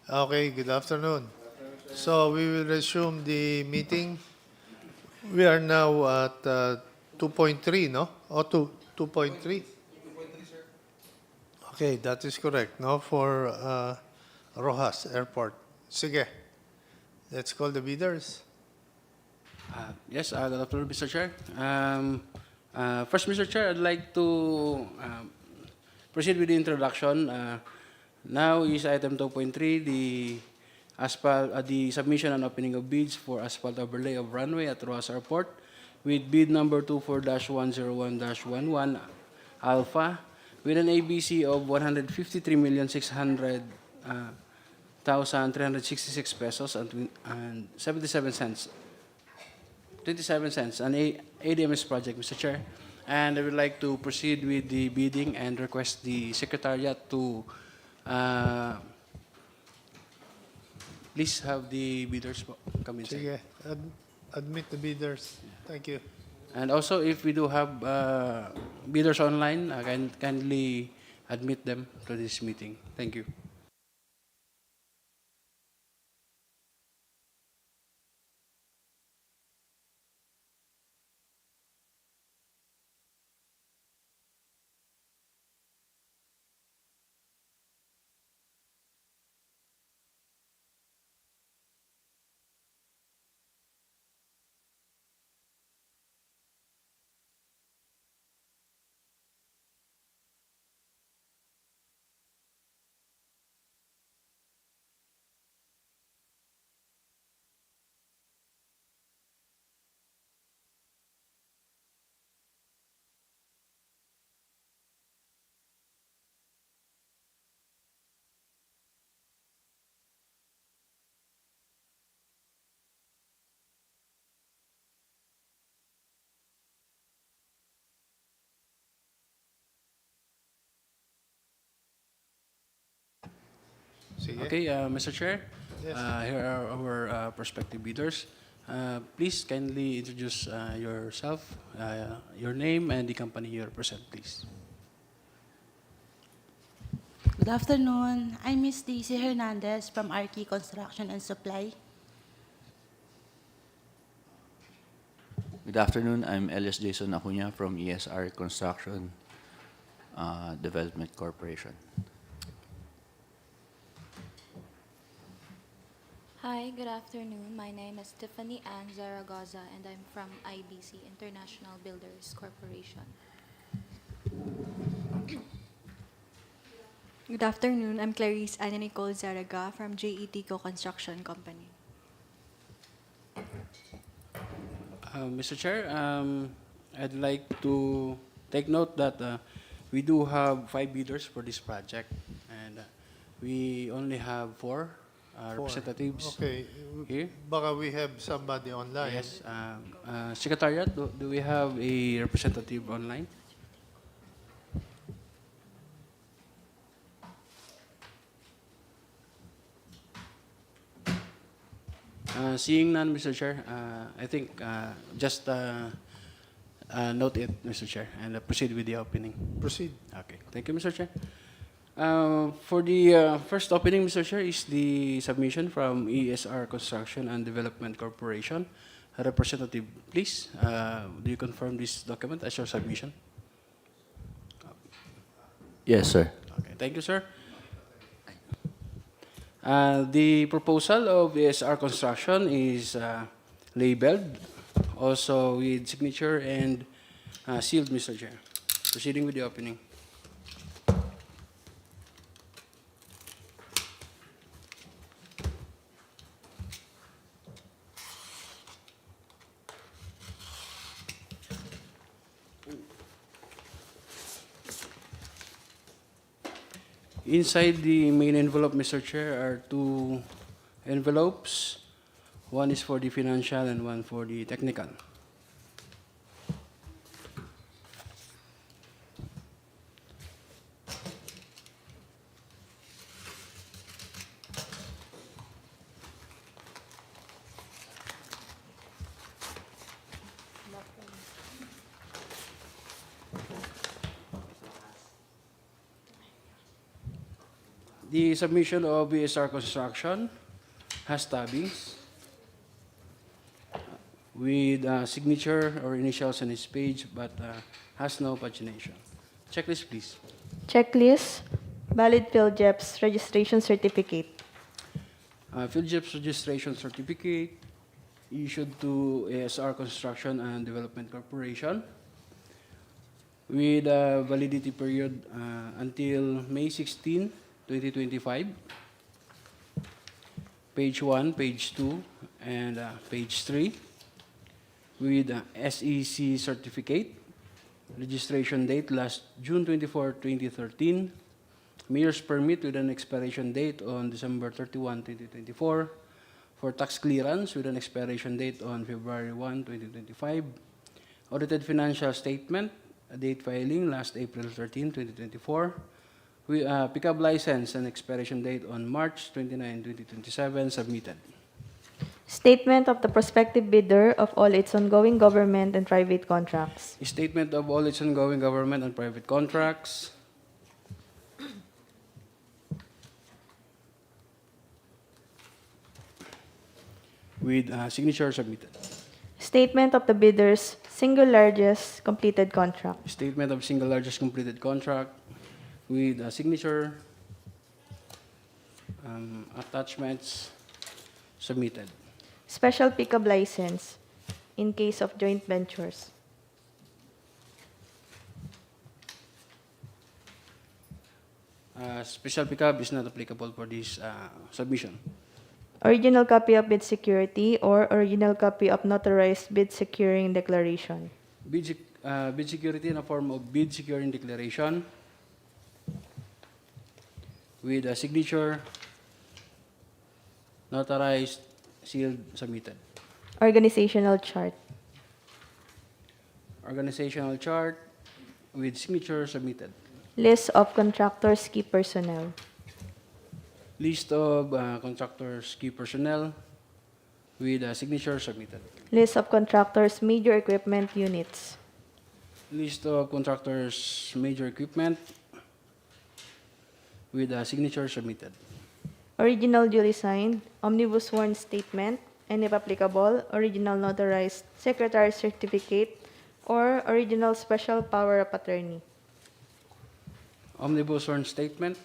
Okay, good afternoon. So we will resume the meeting. We are now at 2.3, no? Or 2.3? Okay, that is correct, no? For Rojas Airport. Sige, let's call the bidders. Yes, good afternoon, Mr. Chair. First, Mr. Chair, I'd like to proceed with the introduction. Now is item 2.3, the submission and opening of bids for asphalt overlay of runway at Roxas Airport with bid number 24-101-11 Alpha with an ABC of 153,600,366 pesos and 77 cents. 27 cents, an ADMS project, Mr. Chair. And I would like to proceed with the bidding and request the Secretariat to please have the bidders come inside. Sige, admit the bidders. Thank you. And also, if we do have bidders online, kindly admit them to this meeting. Thank you. Sige. Okay, Mr. Chair, Yes. here are our prospective bidders. Please kindly introduce yourself, your name, and the company you represent, please. Good afternoon. I'm Miss Daisy Hernandez from RK Construction and Supply. Good afternoon. I'm Elias Jason Acuña from ESR Construction Development Corporation. Hi, good afternoon. My name is Tiffany Ann Zaragoza, and I'm from IBC, International Builders Corporation. Good afternoon. I'm Clarice Anna Nicole Zaraga from JET Co-Construction Company. Mr. Chair, I'd like to take note that we do have 5 bidders for this project, and we only have 4 representatives Okay. here. Baka we have somebody online. Yes, Secretariat, do we have a representative online? Seeing none, Mr. Chair, I think just note it, Mr. Chair, and proceed with the opening. Proceed. Okay, thank you, Mr. Chair. For the first opening, Mr. Chair, is the submission from ESR Construction and Development Corporation. Representative, please, do you confirm this document as your submission? Yes, sir. Okay, thank you, sir. The proposal of ESR Construction is labeled, also with signature and sealed, Mr. Chair. Proceeding with the opening. Inside the main envelope, Mr. Chair, are 2 envelopes. One is for the financial and one for the technical. The submission of BSR Construction has tabbings with signature or initials on its page, but has no pagination. Checklist, please. Checklist, valid PhilJEP's registration certificate. PhilJEP's registration certificate issued to ASR Construction and Development Corporation with a validity period until May 16, 2025. Page 1, page 2, and page 3 with SEC certificate. Registration date last June 24, 2013. Mayor's permit with an expiration date on December 31, 2024. For tax clearance with an expiration date on February 1, 2025. Audited financial statement, date filing last April 13, 2024. Pickup license and expiration date on March 29, 2027, submitted. Statement of the prospective bidder of all its ongoing government and private contracts. Statement of all its ongoing government and private contracts. With signature submitted. Statement of the bidder's single largest completed contract. Statement of single largest completed contract with signature, attachments submitted. Special pickup license in case of joint ventures. Special pickup is not applicable for this submission. Original copy of bid security or original copy of notarized bid securing declaration. Bid security in a form of bid securing declaration with a signature, notarized, sealed, submitted. Organizational chart. Organizational chart with signature submitted. List of contractors, key personnel. List of contractors, key personnel with a signature submitted. List of contractors, major equipment units. List of contractors, major equipment with a signature submitted. Original duly signed, omnibus sworn statement, and if applicable, original notarized secretary certificate or original special power of attorney. Omnibus sworn statement.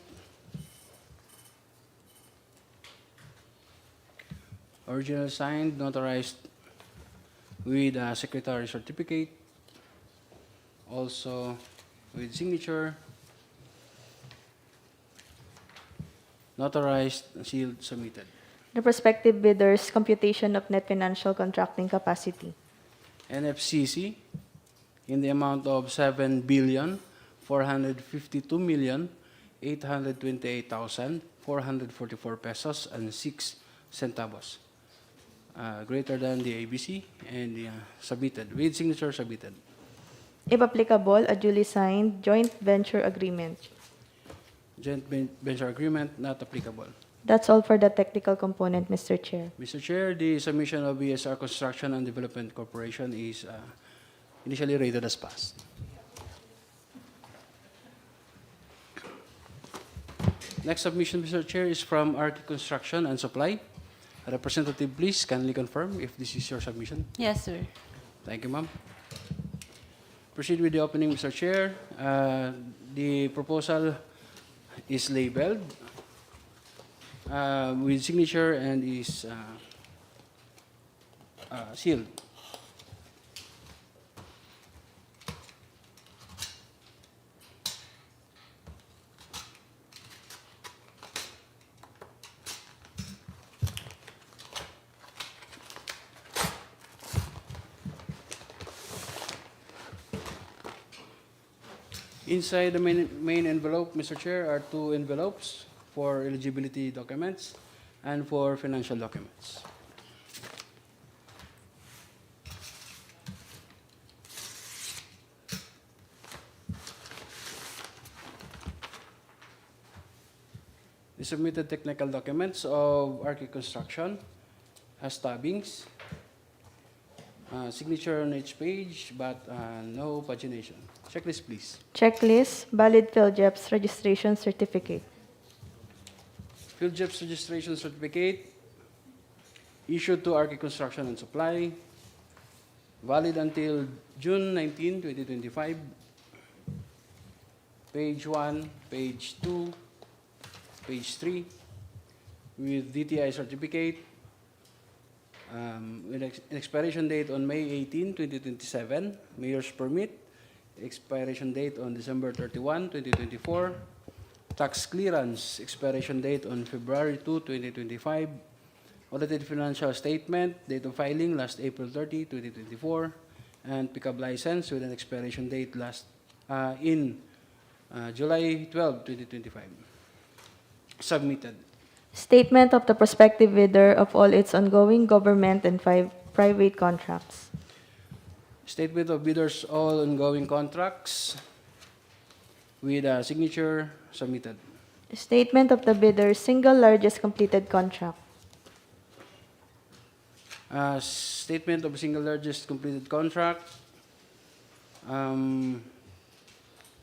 Original signed, notarized with a secretary certificate. Also with signature. Notarized, sealed, submitted. The prospective bidder's computation of net financial contracting capacity. NFCC in the amount of 7,452,828,444 pesos and 6 centavos. Greater than the ABC and submitted, with signature submitted. If applicable, a duly signed joint venture agreement. Joint venture agreement not applicable. That's all for the technical component, Mr. Chair. Mr. Chair, the submission of BSR Construction and Development Corporation is initially rated as passed. Next submission, Mr. Chair, is from RK Construction and Supply. Representative, please kindly confirm if this is your submission. Yes, sir. Thank you, ma'am. Proceed with the opening, Mr. Chair. The proposal is labeled with signature and is sealed. Inside the main envelope, Mr. Chair, are 2 envelopes for eligibility documents and for financial documents. The submitted technical documents of RK Construction has tabbings, signature on each page, but no pagination. Checklist, please. Checklist, valid PhilJEP's registration certificate. Field Jobs Registration Certificate issued to RK Construction and Supply, valid until June 19, 2025. Page 1, page 2, page 3, with DTI certificate, with an expiration date on May 18, 2027, mayor's permit, expiration date on December 31, 2024, tax clearance, expiration date on February 2, 2025, audited financial statement, date of filing last April 30, 2024, and pickup license with an expiration date in July 12, 2025. Submitted. Statement of the prospective bidder of all its ongoing government and private contracts. Statement of bidders all ongoing contracts with a signature submitted. Statement of the bidder's single largest completed contract. Statement of single largest completed contract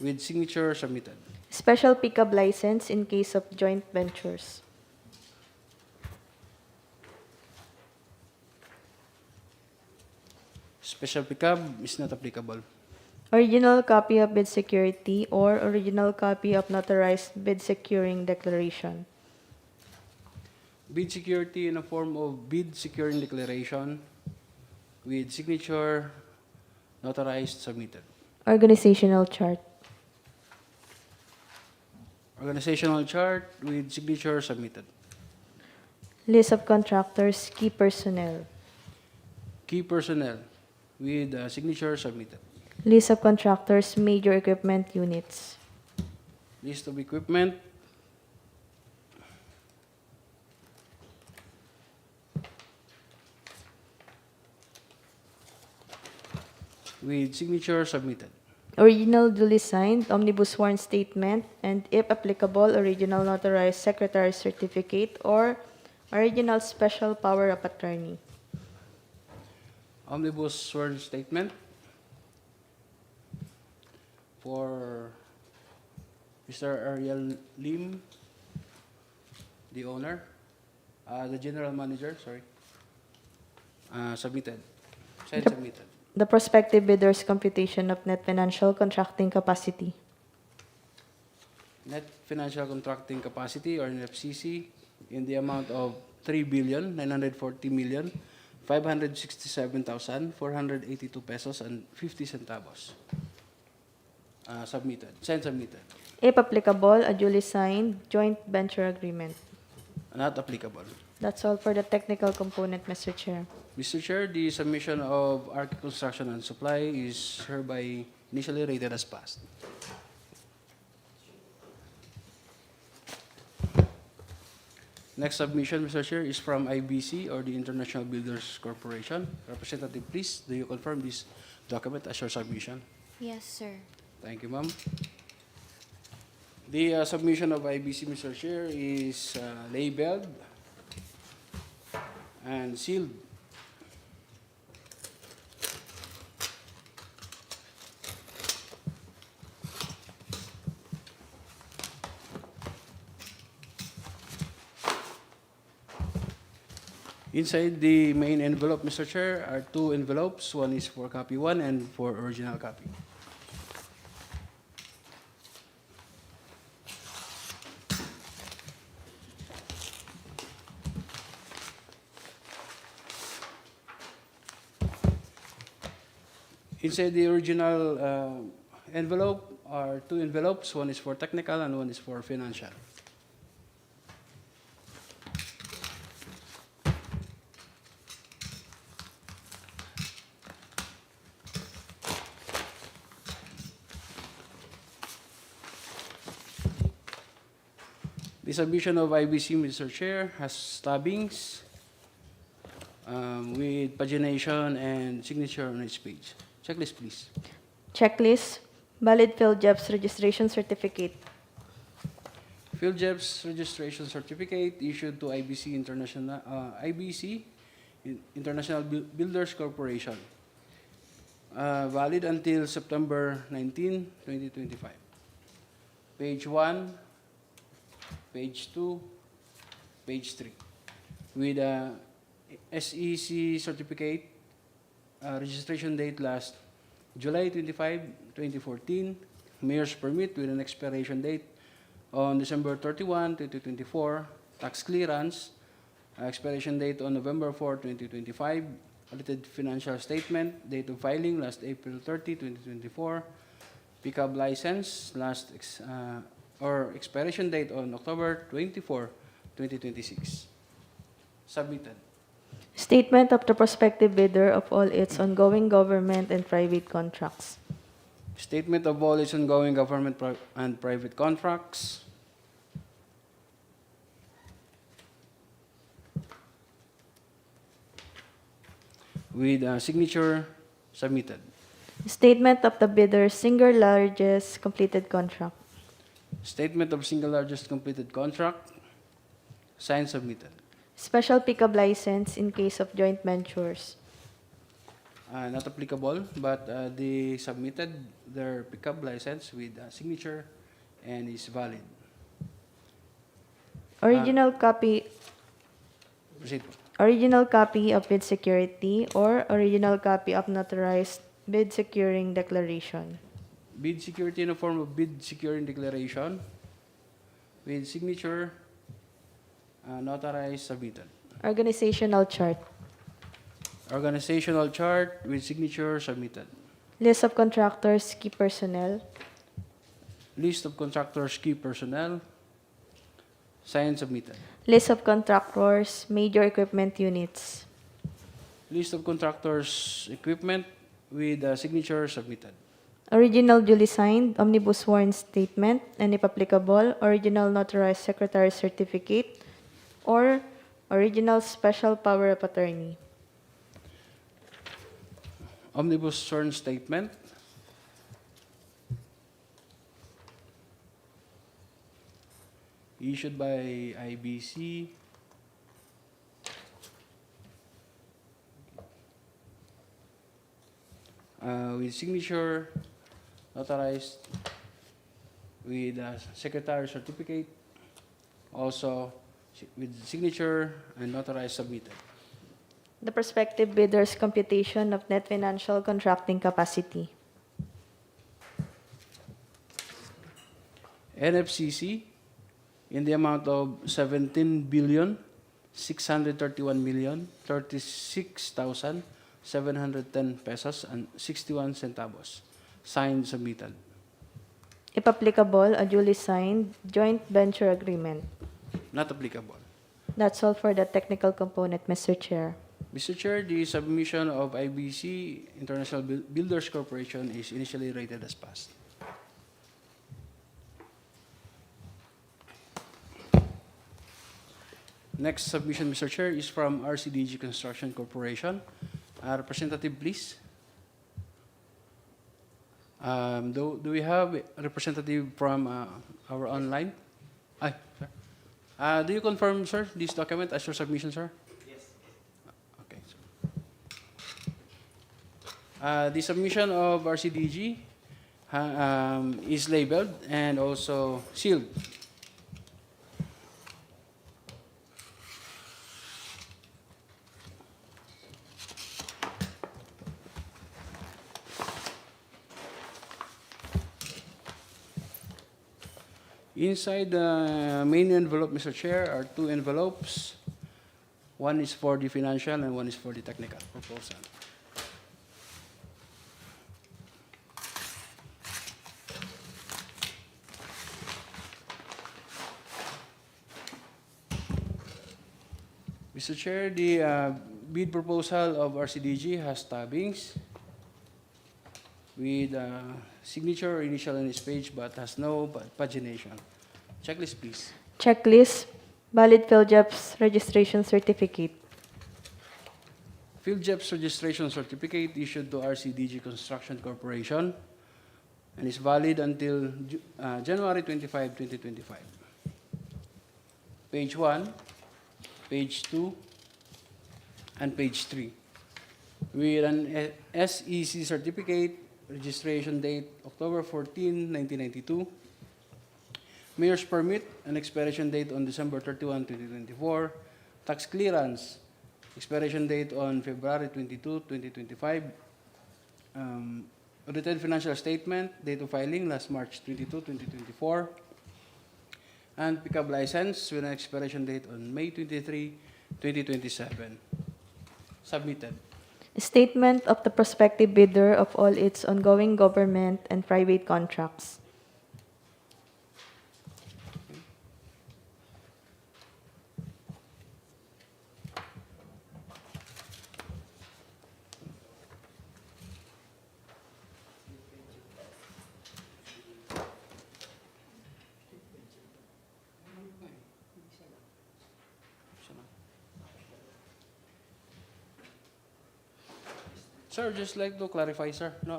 with signature submitted. Special pickup license in case of joint ventures. Special pickup is not applicable. Original copy of bid security or original copy of notarized bid securing declaration. Bid security in a form of bid securing declaration with signature notarized submitted. Organizational chart. Organizational chart with signature submitted. List of contractors, key personnel. Key personnel with signature submitted. List of contractors, major equipment units. List of equipment. With signature submitted. Original duly signed omnibus sworn statement and, if applicable, original notarized secretary's certificate or original special power of attorney. Omnibus sworn statement for Mr. Ariel Lim, the owner, the general manager, sorry, submitted, signed Yep. submitted. The prospective bidder's computation of net financial contracting capacity. Net financial contracting capacity or NFCC in the amount of 3,940,567,482 pesos and 50 centavos. Submitted, signed submitted. If applicable, a duly signed joint venture agreement. Not applicable. That's all for the technical component, Mr. Chair. Mr. Chair, the submission of RK Construction and Supply is hereby initially rated as passed. Next submission, Mr. Chair, is from IBC or the International Builders Corporation. Representative, please, do you confirm this document as your submission? Yes, sir. Thank you, ma'am. The submission of IBC, Mr. Chair, is labeled and sealed. Inside the main envelope, Mr. Chair, are two envelopes. One is for copy 1 and for original copy. Inside the original envelope are two envelopes. One is for technical and one is for financial. The submission of IBC, Mr. Chair, has stabbings with pagination and signature on each page. Checklist, please. Checklist. Valid field jobs registration certificate. Field Jobs Registration Certificate issued to IBC International Builders Corporation. Valid until September 19, 2025. Page 1, page 2, page 3. With SEC certificate, registration date last July 25, 2014. Mayor's permit with an expiration date on December 31, 2024. Tax clearance, expiration date on November 4, 2025. Audited financial statement, date of filing last April 30, 2024. Pickup license, expiration date on October 24, 2026. Submitted. Statement of the prospective bidder of all its ongoing government and private contracts. Statement of all its ongoing government and private contracts. With signature submitted. Statement of the bidder's single largest completed contract. Statement of single largest completed contract. Signed submitted. Special pickup license in case of joint ventures. Not applicable, but they submitted their pickup license with signature and is valid. Original copy Proceed. Original copy of bid security or original copy of notarized bid securing declaration. Bid security in the form of bid securing declaration with signature, notarized, submitted. Organizational chart. Organizational chart with signature, submitted. List of contractors, key personnel. List of contractors, key personnel, signed, submitted. List of contractors, major equipment units. List of contractors, equipment with signature, submitted. Original duly signed, omnibus sworn statement, and if applicable, original notarized secretary certificate, or original special power of attorney. Omnibus sworn statement. Issued by IBC. With signature, notarized, with secretary certificate, also with signature and notarized, submitted. The prospective bidder's computation of net financial contracting capacity. NFCC in the amount of 17,631,036,710 pesos and 61 centavos. Signed, submitted. If applicable, a duly signed joint venture agreement. Not applicable. That's all for the technical component, Mr. Chair. Mr. Chair, the submission of IBC, International Builders Corporation, is initially rated as passed. Next submission, Mr. Chair, is from RCDG Construction Corporation. Representative, please. Do we have a representative from our online? Sir. Do you confirm, sir, this document as your submission, sir? Okay. The submission of RCDG is labeled and also sealed. Inside the main envelope, Mr. Chair, are two envelopes. One is for the financial and one is for the technical proposal. Mr. Chair, the bid proposal of RCDG has tabbings with signature, initial on its page, but has no pagination. Checklist, please. Checklist, valid PhilJEPS registration certificate. PhilJEPS registration certificate issued to RCDG Construction Corporation and is valid until January 25, 2025. Page 1, page 2, and page 3. With an SEC certificate, registration date October 14, 1992. Mayor's permit, an expiration date on December 31, 2024. Tax clearance, expiration date on February 22, 2025. Audited financial statement, date of filing last March 22, 2024. And pickup license with an expiration date on May 23, 2027. Submitted. Statement of the prospective bidder of all its ongoing government and private contracts. Sir, just like to clarify, sir. No,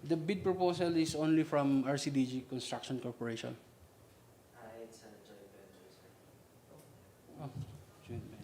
the bid proposal is only from RCDG Construction Corporation. It's a joint venture, sir. Oh, joint venture.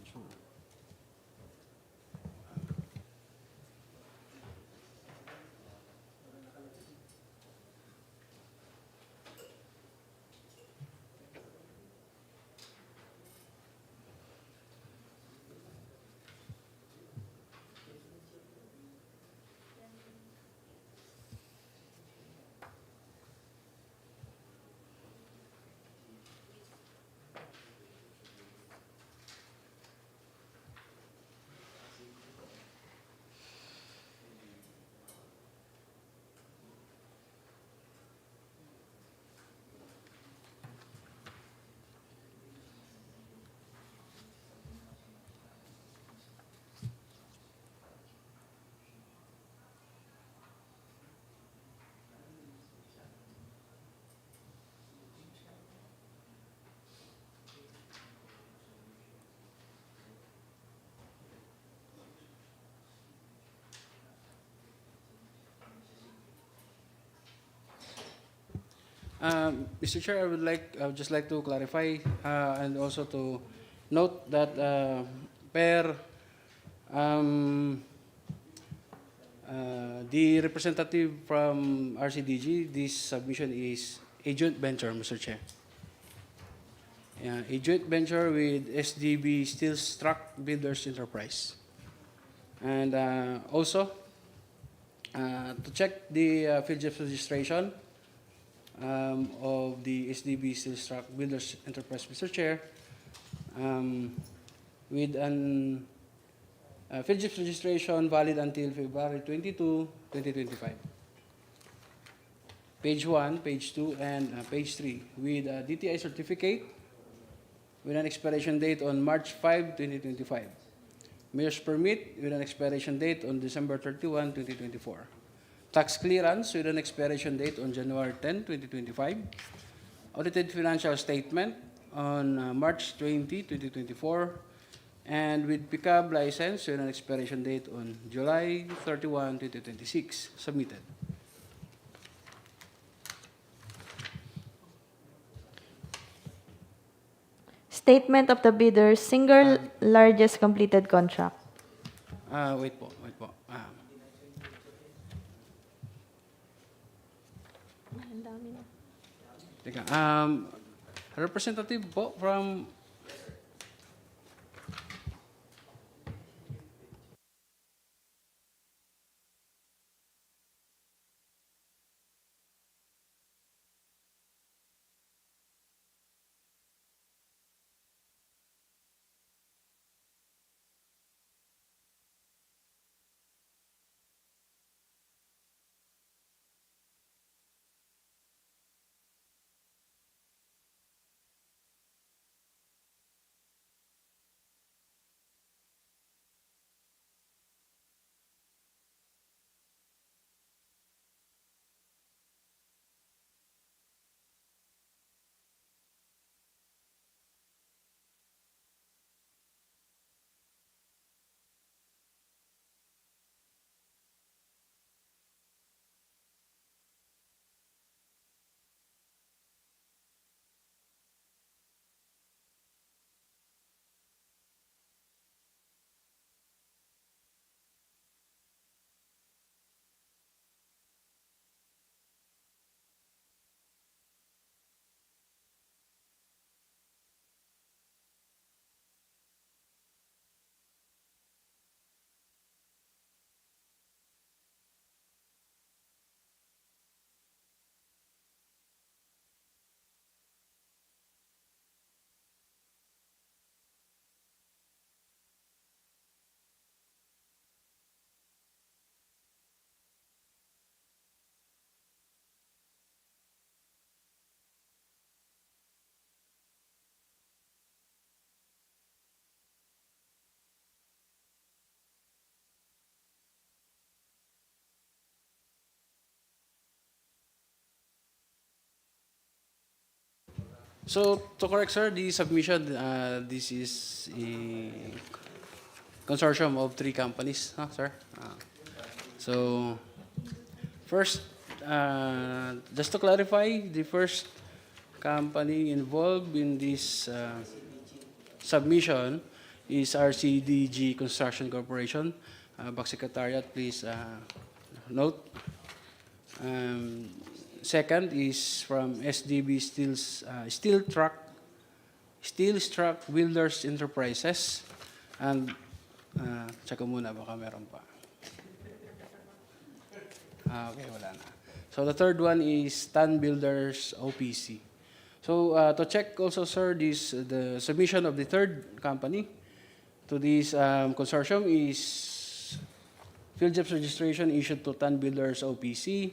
Mr. Chair, I would just like to clarify and also to note that per the representative from RCDG, this submission is a joint venture, Mr. Chair. Yeah, a joint venture with SDB Steel Struck Builders Enterprise. And also, to check the field of registration of the SDB Steel Struck Builders Enterprise, Mr. Chair, with an field of registration valid until February 22, 2025. Page 1, page 2, and page 3 with a DTI certificate with an expiration date on March 5, 2025. Mayor's permit with an expiration date on December 31, 2024. Tax clearance with an expiration date on January 10, 2025. Audited financial statement on March 20, 2024. And with pickup license with an expiration date on July 31, 2026. Submitted. Statement of the bidder's single largest completed contract. Wait po. Teka, representative po from So, to correct, sir, the submission, this is a consortium of 3 companies, huh, sir? So, first, just to clarify, the first company involved in this submission is RCDG Construction Corporation. BAC Secretariat, please note. Second is from SDB Steel Struck Builders Enterprises. And, check ko muna, baka meron pa. Okay, wala na. So the third one is Tan Builders OPC. So to check also, sir, the submission of the third company to this consortium is field jobs registration issued to Tan Builders OPC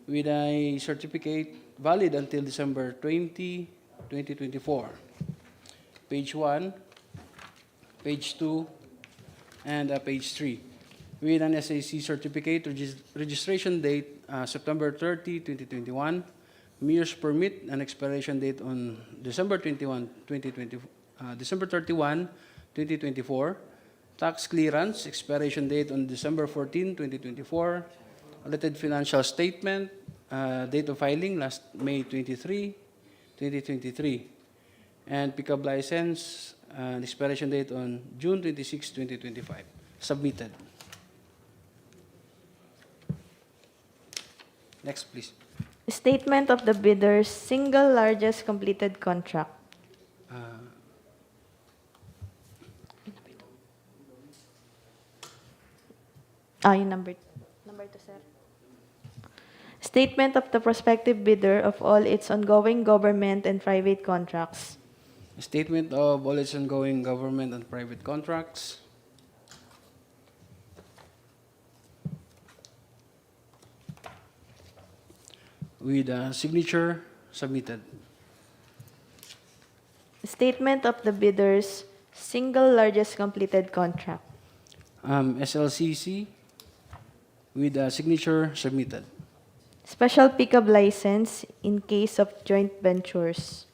with a certificate valid until December 20, 2024. Page 1, page 2, and page 3. With an SAC certificate registration date September 30, 2021, MERS permit and expiration date on December 31, 2024, tax clearance expiration date on December 14, 2024, audited financial statement, date of filing last May 23, 2023, and pickup license expiration date on June 26, 2025. Submitted. Next, please. Statement of the bidder's single largest completed contract. Yung number 2, sir. Statement of the prospective bidder of all its ongoing government and private contracts. Statement of all its ongoing government and private contracts. With a signature submitted. Statement of the bidder's single largest completed contract. SLCC with a signature submitted. Special pickup license in case of joint ventures.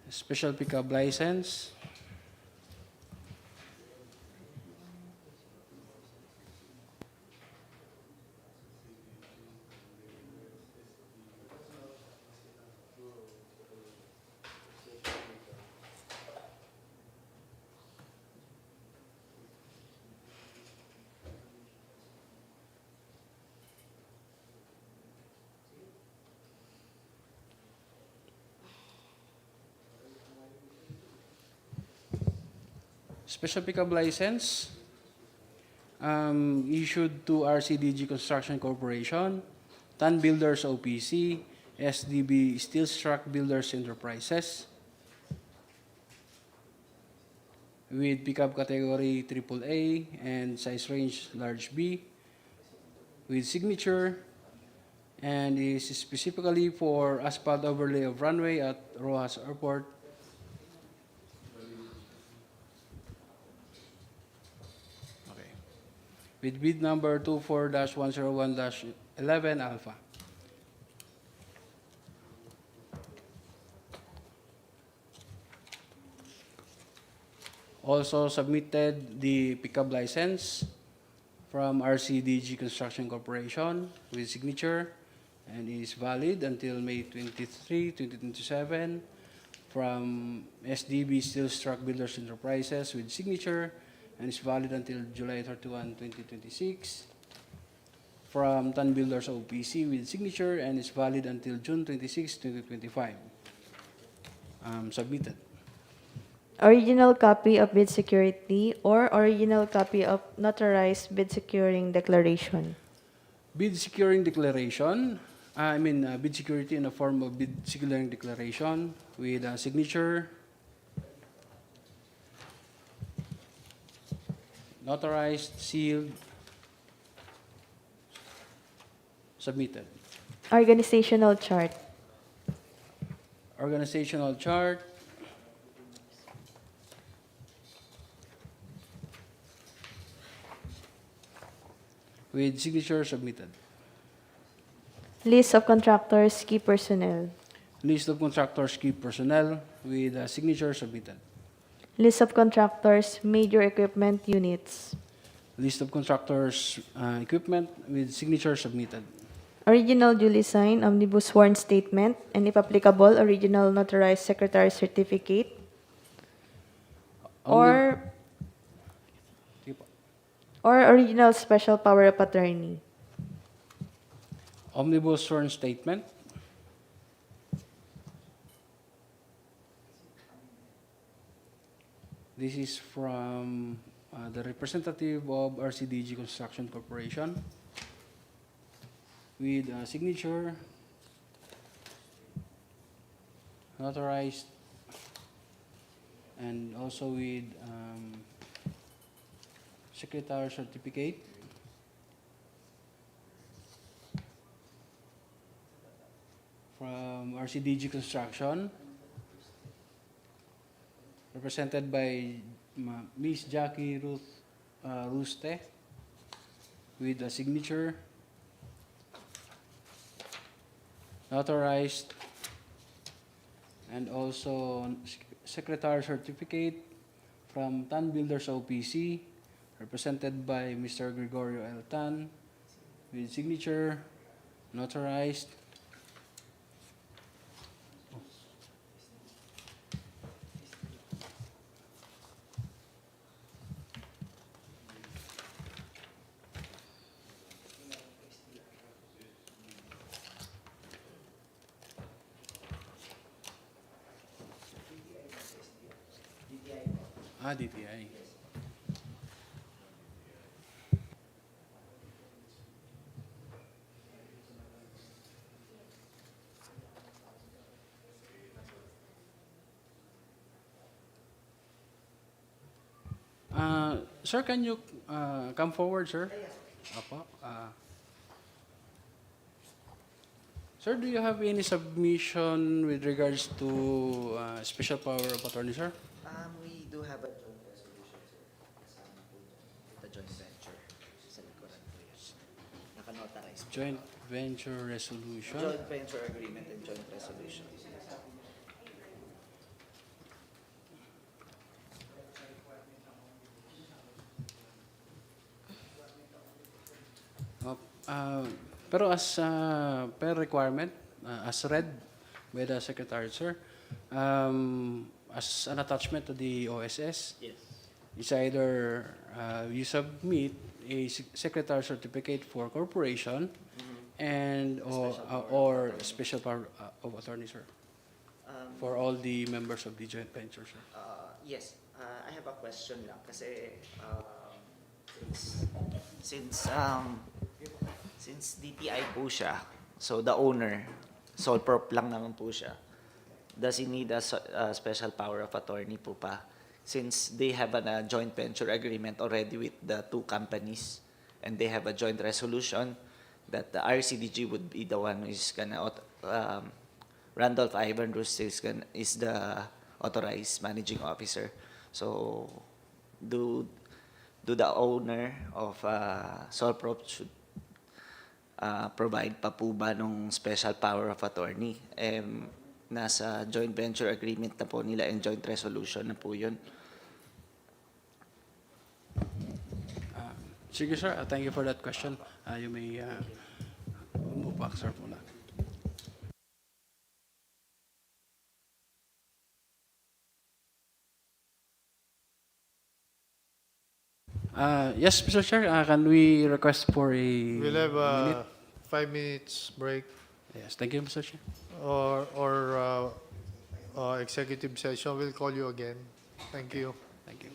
Special pickup license. Special pickup license issued to RCDG Construction Corporation, Tan Builders OPC, SDB Steel Struck Builders Enterprises, with pickup category AAA and size range large B, with signature, and is specifically for asphalt overlay of runway at Roxas Airport. With bid number 24-101-11 alpha. Also submitted the pickup license from RCDG Construction Corporation with signature and is valid until May 23, 2027 from SDB Steel Struck Builders Enterprises with signature and is valid until July 31, 2026. From Tan Builders OPC with signature and is valid until June 26, 2025. Submitted. Original copy of bid security or original copy of notarized bid securing declaration. Bid securing declaration, bid security in the form of bid securing declaration with a signature, notarized, sealed, submitted. Organizational chart. Organizational chart, with signature submitted. List of contractors, key personnel. List of contractors, key personnel with signature submitted. List of contractors, major equipment units. List of contractors, equipment with signature submitted. Original duly signed omnibus sworn statement, and if applicable, original notarized secretary certificate, Omni- Sige po. or original special power of attorney. Omnibus sworn statement. This is from the representative of RCDG Construction Corporation with signature, notarized, and also with secretary certificate. From RCDG Construction, represented by Miss Jackie Ruste, with a signature, notarized, and also secretary certificate from Tan Builders OPC, represented by Mr. Gregorio L. Tan, with signature, notarized, DTI. Sir, can you come forward, sir? Apo. Sir, do you have any submission with regards to special power of attorney, sir? We do have a joint resolution, sir. Kasama po dyan. The joint venture sa likuran po yan. Naka-notarize po. Joint venture resolution. Joint venture agreement and joint resolution. Pero as per requirement, as read by the secretary, sir, as an attachment to the OSS, Yes. it's either you submit a secretary certificate for corporation and or special power of attorney, sir, for all the members of the joint venture, sir. Yes. I have a question lang kasi since DTI po siya, so the owner, sole prop lang naman po siya, does he need a special power of attorney po pa? Since they have a joint venture agreement already with the two companies and they have a joint resolution that the RCDG would be the one who is gonna, Randolph Ivan Rus is the authorized managing officer. So, do the owner of sole prop should provide pa po ba nung special power of attorney? Nasa joint venture agreement na po nila and joint resolution na po yun. Sige, sir. Thank you for that question. You may move back, sir, muna. Yes, Mr. Chair, can we request for a We'll have minute? a 5 minutes break Yes, thank you, Mr. Chair. or executive session. We'll call you again. Thank you. Thank you.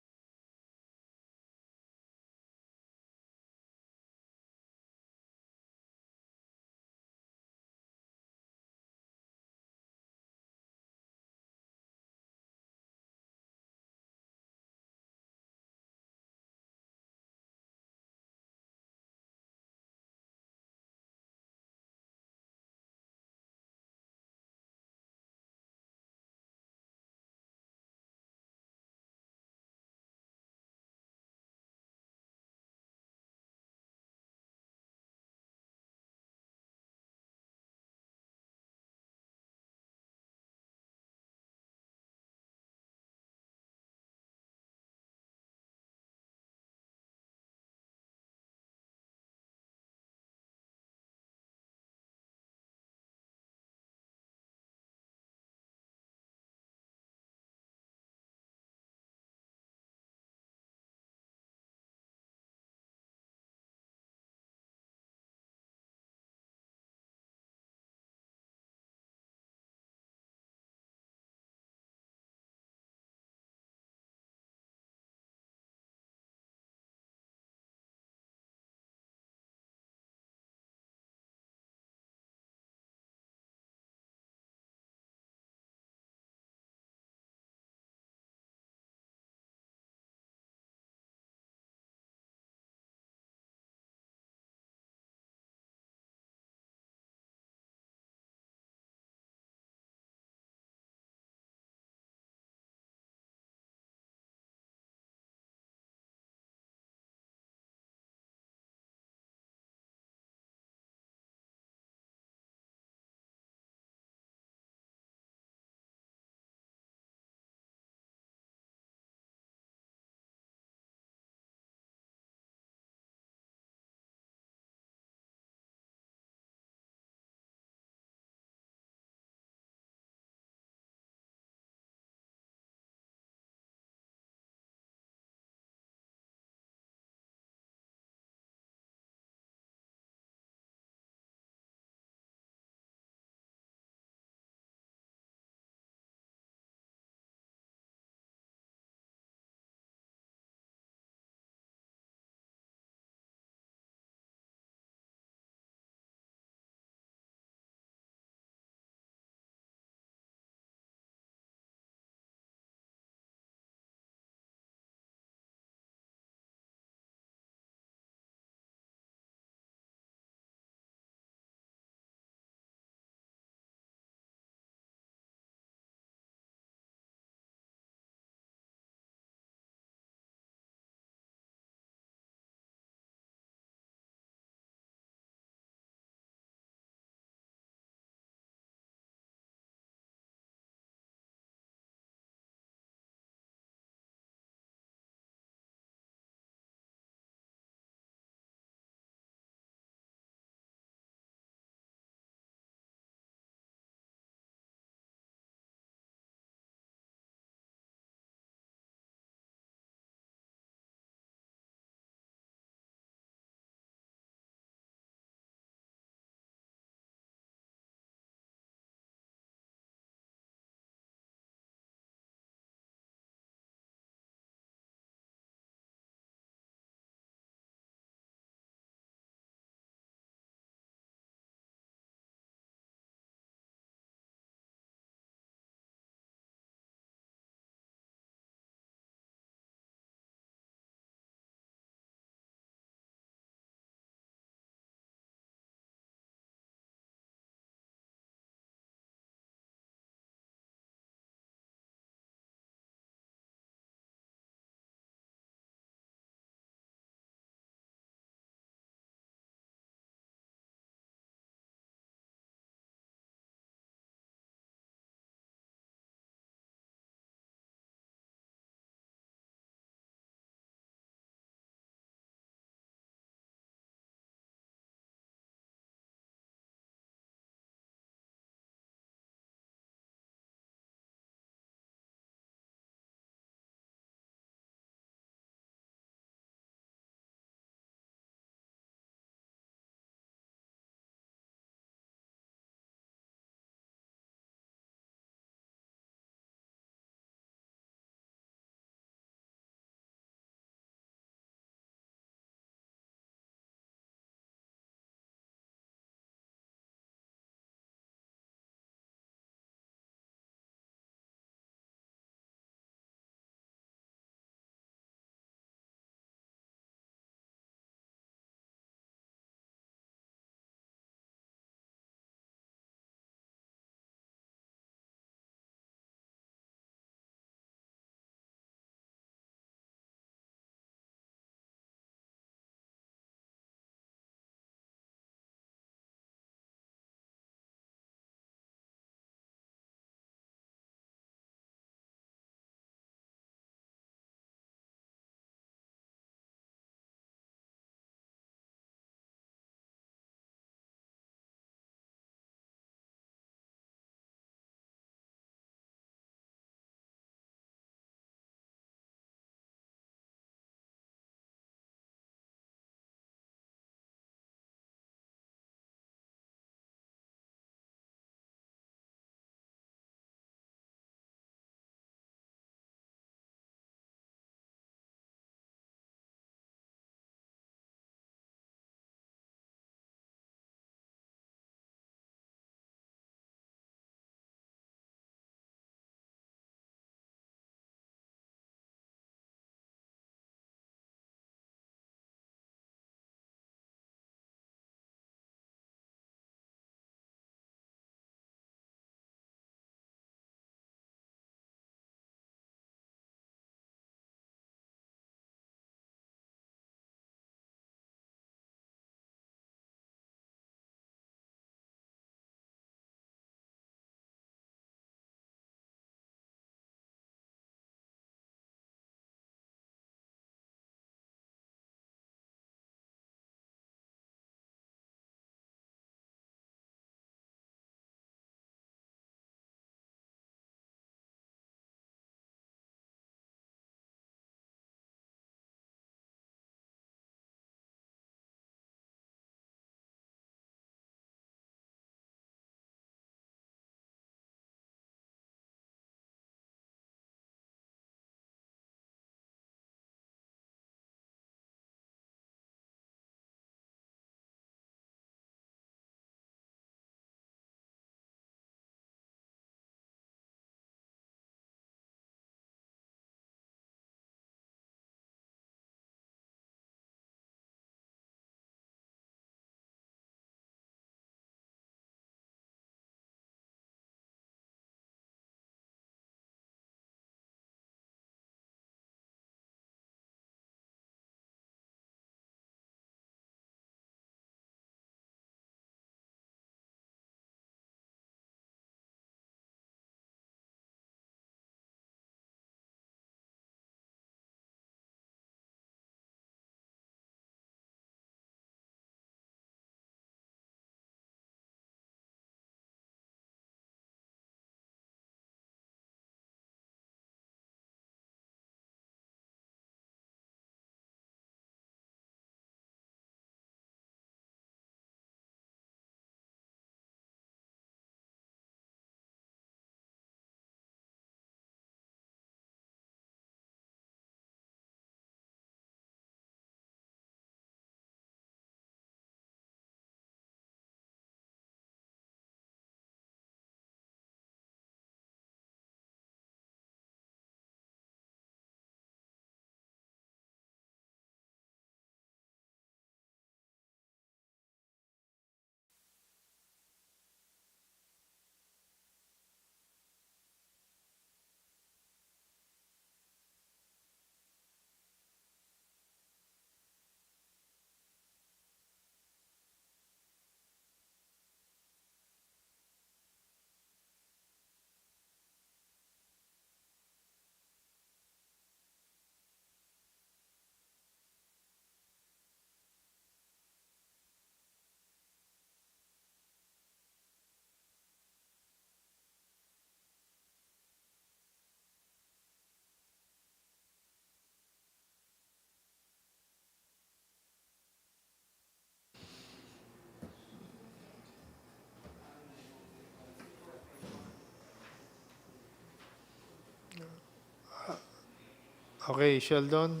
Okay, Sheldon.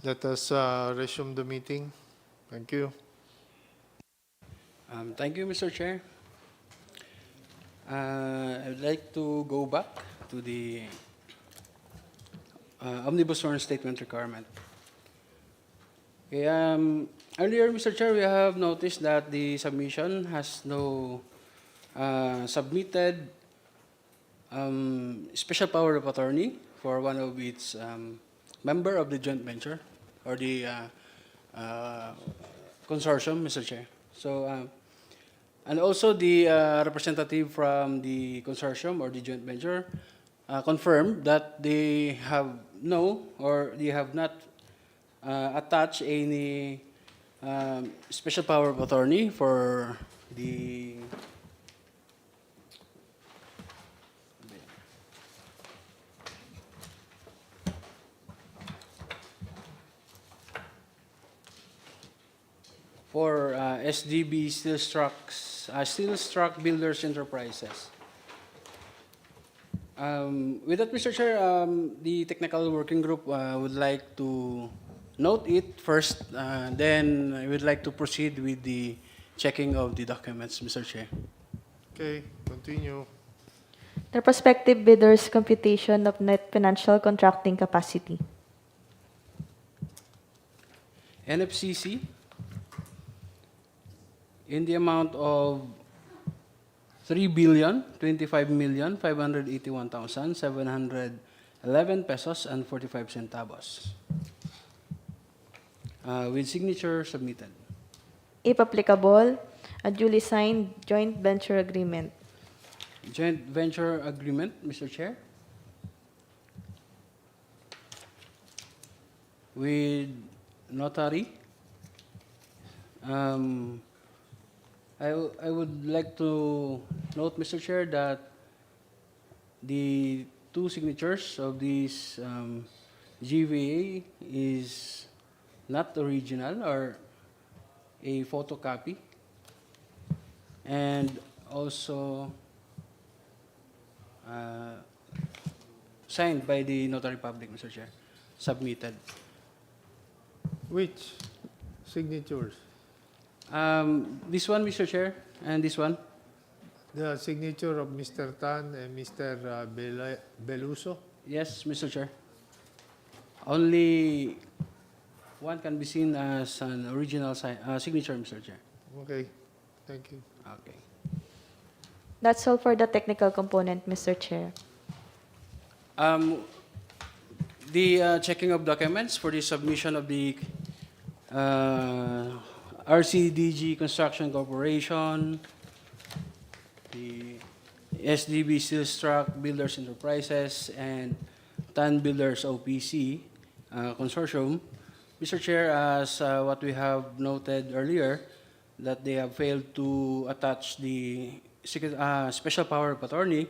Let us resume the meeting. Thank you. Thank you, Mr. Chair. I'd like to go back to the omnibus sworn statement requirement. Okay, earlier, Mr. Chair, we have noticed that the submission has no submitted special power of attorney for one of its member of the joint venture or the consortium, Mr. Chair. So, and also the representative from the consortium or the joint venture confirmed that they have no or they have not attached any special power of attorney for the SDB Steel Struck Builders Enterprises. With that, Mr. Chair, the technical working group would like to note it first, then I would like to proceed with the checking of the documents, Mr. Chair. Okay, continue. The prospective bidder's computation of net financial contracting capacity. NFCC, in the amount of 3,025,581,711 pesos and 45 centavos. With signature submitted. If applicable, a duly signed joint venture agreement. Joint venture agreement, Mr. Chair. With notary. I would like to note, Mr. Chair, that the two signatures of this GVA is not original or a photocopy, and also signed by the notary public, Mr. Chair, submitted. Which signatures? This one, Mr. Chair, and this one. The signature of Mr. Tan and Mr. Beluso? Yes, Mr. Chair. Only one can be seen as an original signature, Mr. Chair. Okay, thank you. Okay. That's all for the technical component, Mr. Chair. The checking of documents for the submission of the RCDG Construction Corporation, the SDB Steel Struck Builders Enterprises, and TAN Builders OPC Consortium. Mr. Chair, as what we have noted earlier, that they have failed to attach the special power of attorney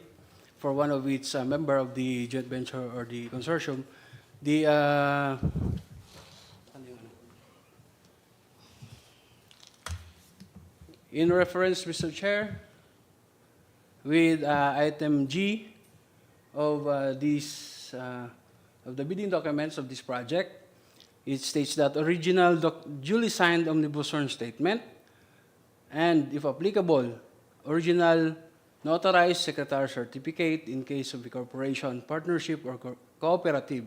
for one of its member of the joint venture or the consortium. The in reference, Mr. Chair, with item G of this of the bidding documents of this project, it states that original duly signed omnibus sworn statement, and if applicable, original notarized secretary certificate in case of a corporation, partnership, or cooperative,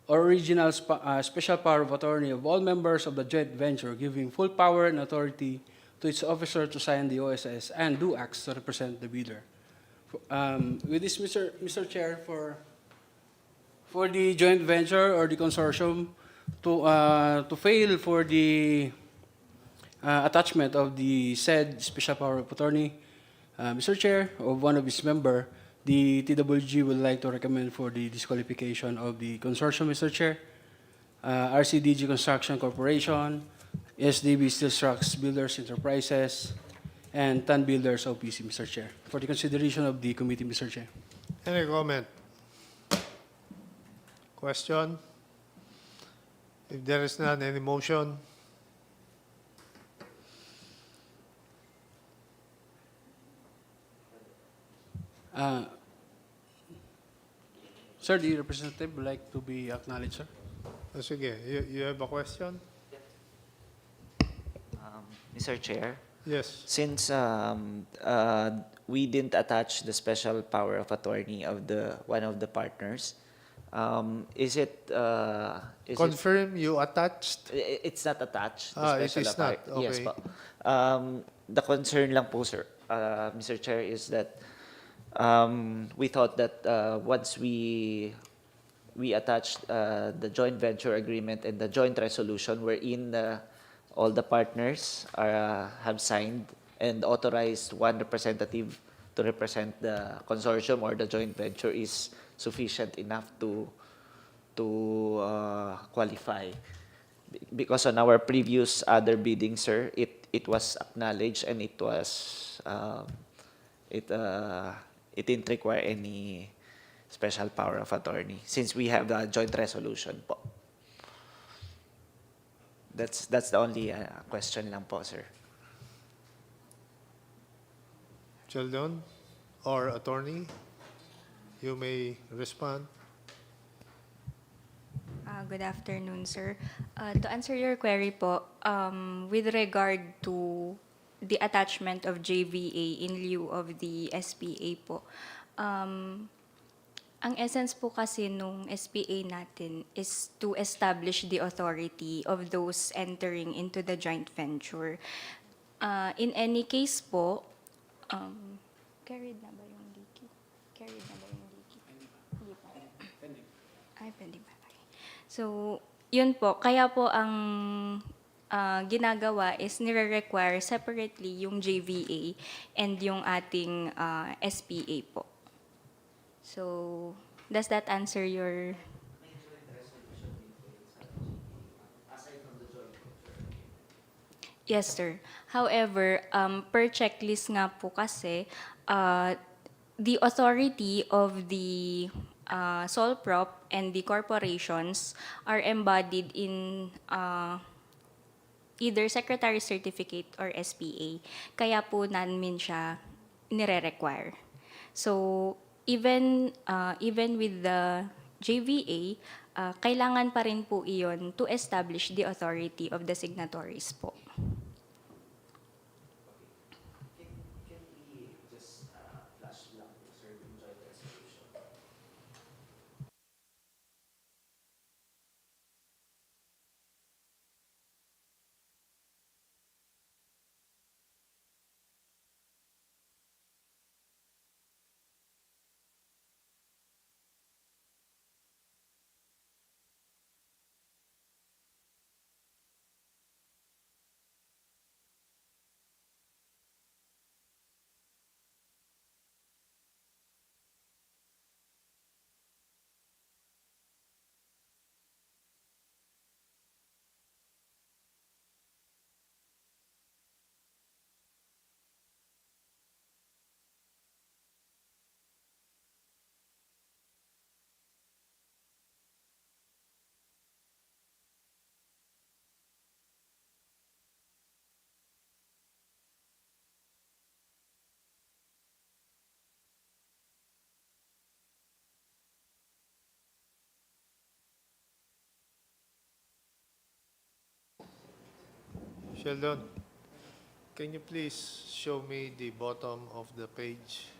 or original special power of attorney of all members of the joint venture, giving full power and authority to its officer to sign the OSS and do acts to represent the bidder. With this, Mr. Chair, for the joint venture or the consortium to fail for the attachment of the said special power of attorney, Mr. Chair, of one of its member, the TWG would like to recommend for the disqualification of the consortium, Mr. Chair, RCDG Construction Corporation, SDB Steel Strucks Builders Enterprises, and TAN Builders OPC, Mr. Chair, for the consideration of the committee, Mr. Chair. Any comment? Question? If there is none, any motion? Sir, the representative would like to be acknowledged, sir. Sige, you have a question? Mr. Chair, Yes. since we didn't attach the special power of attorney of the one of the partners, is it Confirm you attached? it's not attached. The It special is not. Yes, Okay. po. The concern lang po, sir, Mr. Chair, is that we thought that once we attached the joint venture agreement and the joint resolution wherein all the partners have signed and authorized one representative to represent the consortium or the joint venture is sufficient enough to qualify. Because on our previous other bidding, sir, it was acknowledged and it was it didn't require any special power of attorney since we have the joint resolution po. That's the only question lang po, sir. Sheldon or attorney, you may respond. Good afternoon, sir. To answer your query po, with regard to the attachment of JVA in lieu of the SPA po, ang essence po kasi nung SPA natin is to establish the authority of those entering into the joint venture. In any case po, carried na ba yung leaky? Carried na ba yung leaky? Hindi pa. Ay, pending pa. Okay. So, yun po. Kaya po ang ginagawa is nire-require separately yung JVA and yung ating SPA po. So, does that answer your... Yes, sir. However, per checklist nga po kasi, the authority of the sole prop and the corporations are embodied in either Secretary's Certificate or SPA. Kaya po namin siya nire-require. So, even with the JVA, kailangan pa rin po iyon to establish the authority of the signatories po. Sheldon, can you please show me the bottom of the page?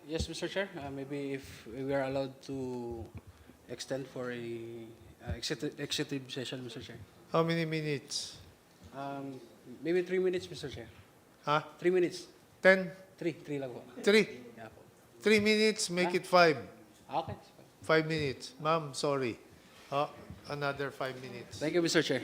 Yes, Mr. Chair. Maybe if we are allowed to extend for a executive session, Mr. Chair. How many minutes? Maybe 3 minutes, Mr. Chair. Huh? 3 minutes. 10? Three lang po. 3? Yeah po. 3 minutes, make Huh? it 5. Okay. 5 minutes. Ma'am, sorry. Another 5 minutes. Thank you, Mr. Chair.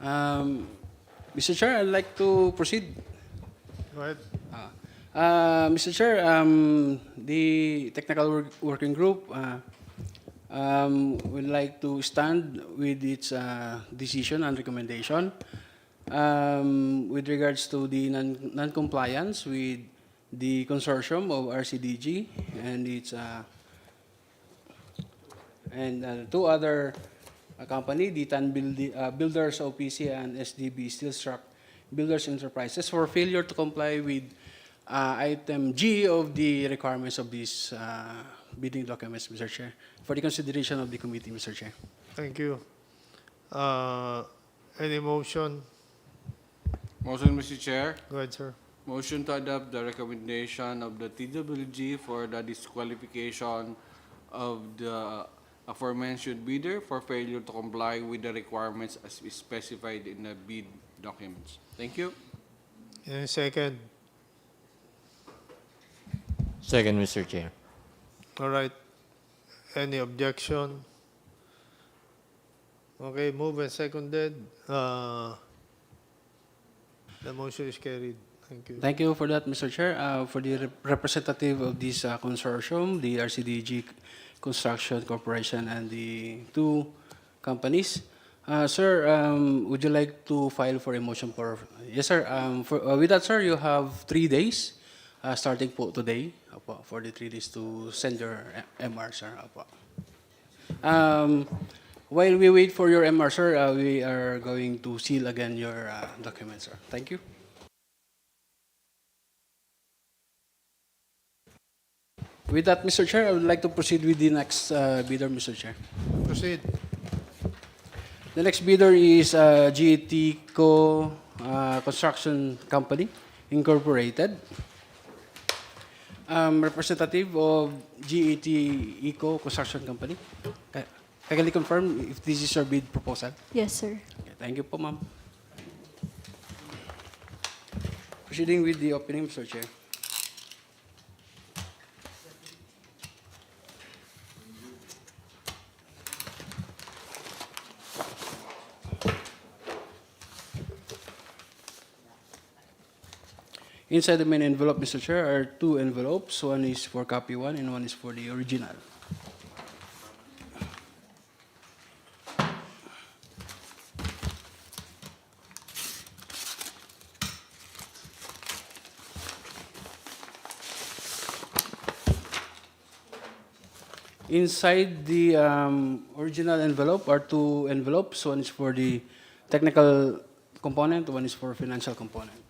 Mr. Chair, I'd like to proceed. Go ahead. Mr. Chair, the technical working group would like to stand with its decision and recommendation with regards to the non-compliance with the consortium of RCDG and its two other company, the TAN Builders OPC and SDB Steel Struck Builders Enterprises, for failure to comply with item G of the requirements of these bidding documents, Mr. Chair, for the consideration of the committee, Mr. Chair. Thank you. Any motion? Motion, Mr. Chair. Go ahead, sir. Motion to adopt the recommendation of the TWG for the disqualification of the aforementioned bidder for failure to comply with the requirements as specified in the bid documents. Thank you. Any second? Second, Mr. Chair. All right. Any objection? Okay, move and seconded. The motion is carried. Thank you. Thank you for that, Mr. Chair. For the representative of this consortium, the RCDG Construction Corporation and the two companies. Sir, would you like to file for a motion for... Yes, sir. With that, sir, you have 3 days, starting po today, for the 3 days to send your MR, sir. While we wait for your MR, sir, we are going to seal again your documents, sir. Thank you. With that, Mr. Chair, I would like to proceed with the next bidder, Mr. Chair. Proceed. The next bidder is GET Co. Construction Company, Incorporated. Representative of GET Eco Construction Company. Can you confirm if this is your bid proposal? Yes, sir. Okay, thank you po, ma'am. Proceeding with the opening, Mr. Chair. Inside the main envelope, Mr. Chair, are 2 envelopes. One is for copy 1 and one is for the original. Inside the original envelope are 2 envelopes. One is for the technical component, one is for financial component.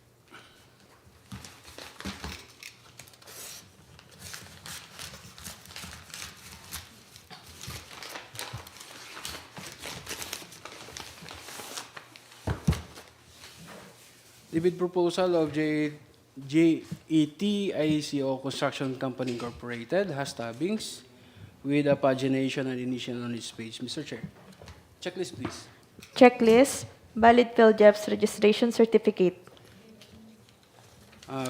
The bid proposal of JETICO Construction Company Incorporated has tabbings with a pagination and initial on its page. Mr. Chair, checklist, please. Checklist, valid field jobs registration certificate.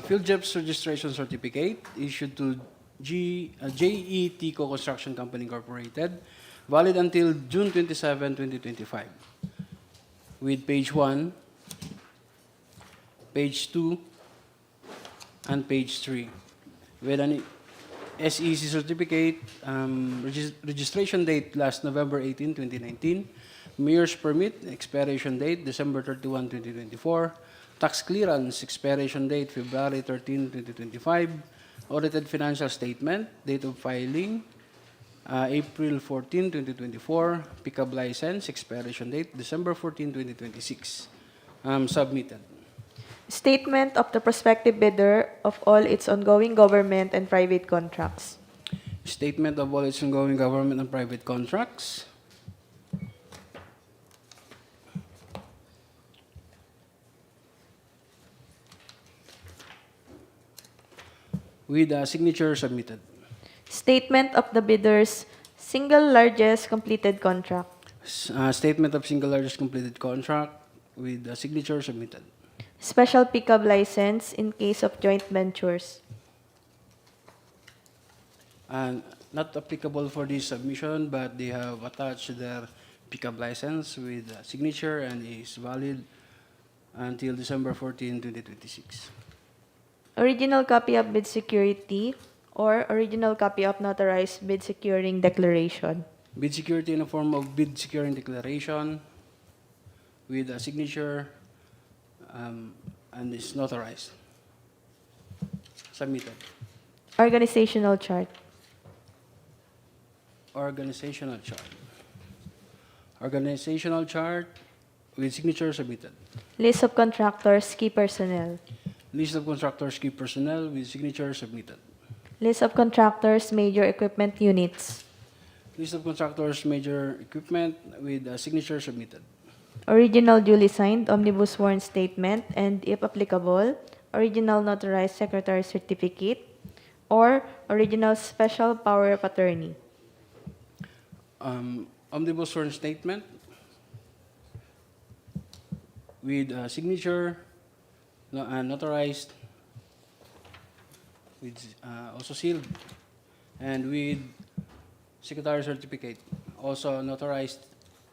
Field jobs registration certificate issued to JETICO Construction Company Incorporated, valid until June 27, 2025, with page 1, page 2, and page 3, with an SEC certificate, registration date last November 18, 2019, mayor's permit, expiration date December 31, 2024, tax clearance, expiration date February 13, 2025, audited financial statement, date of filing April 14, 2024, pickup license, expiration date December 14, 2026, submitted. Statement of the prospective bidder of all its ongoing government and private contracts. Statement of all its ongoing government and private contracts. With a signature submitted. Statement of the bidder's single largest completed contract. Statement of single largest completed contract with a signature submitted. Special pickup license in case of joint ventures. And not applicable for this submission, but they have attached their pickup license with signature and is valid until December 14, 2026. Original copy of bid security or original copy of notarized bid securing declaration. Bid security in the form of bid securing declaration with a signature and is notarized. Submitted. Organizational chart. Organizational chart. Organizational chart with signature submitted. List of contractors, key personnel. List of contractors, key personnel with signature submitted. List of contractors, major equipment units. List of contractors, major equipment with a signature submitted. Original duly signed omnibus sworn statement and, if applicable, original notarized secretary certificate or original special power of attorney. Omnibus sworn statement with a signature notarized with also sealed and with secretary certificate also notarized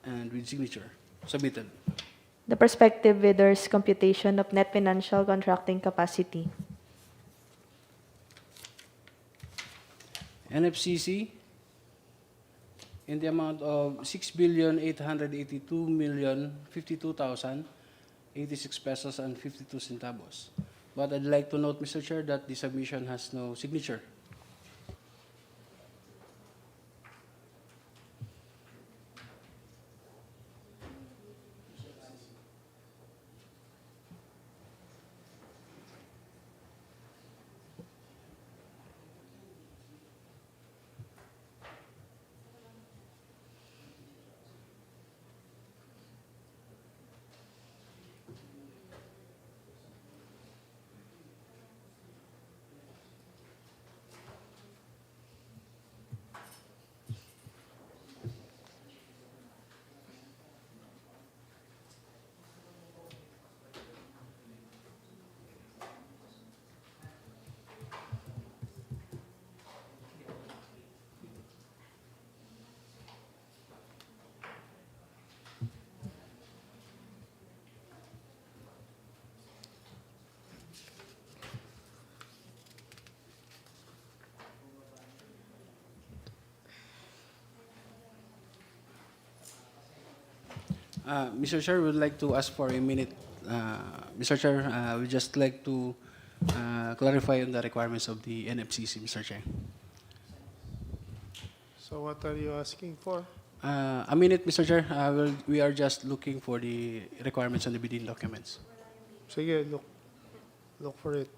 and with signature submitted. The prospective bidder's computation of net financial contracting capacity. NFCC in the amount of 6,882,052,086 pesos and 52 centavos. But I'd like to note, Mr. Chair, that the submission has no signature. Mr. Chair, we would like to ask for a minute. Mr. Chair, we just like to clarify on the requirements of the NFCC, Mr. Chair. So what are you asking for? A minute, Mr. Chair. We are just looking for the requirements on the bidding documents. Sige, look for it.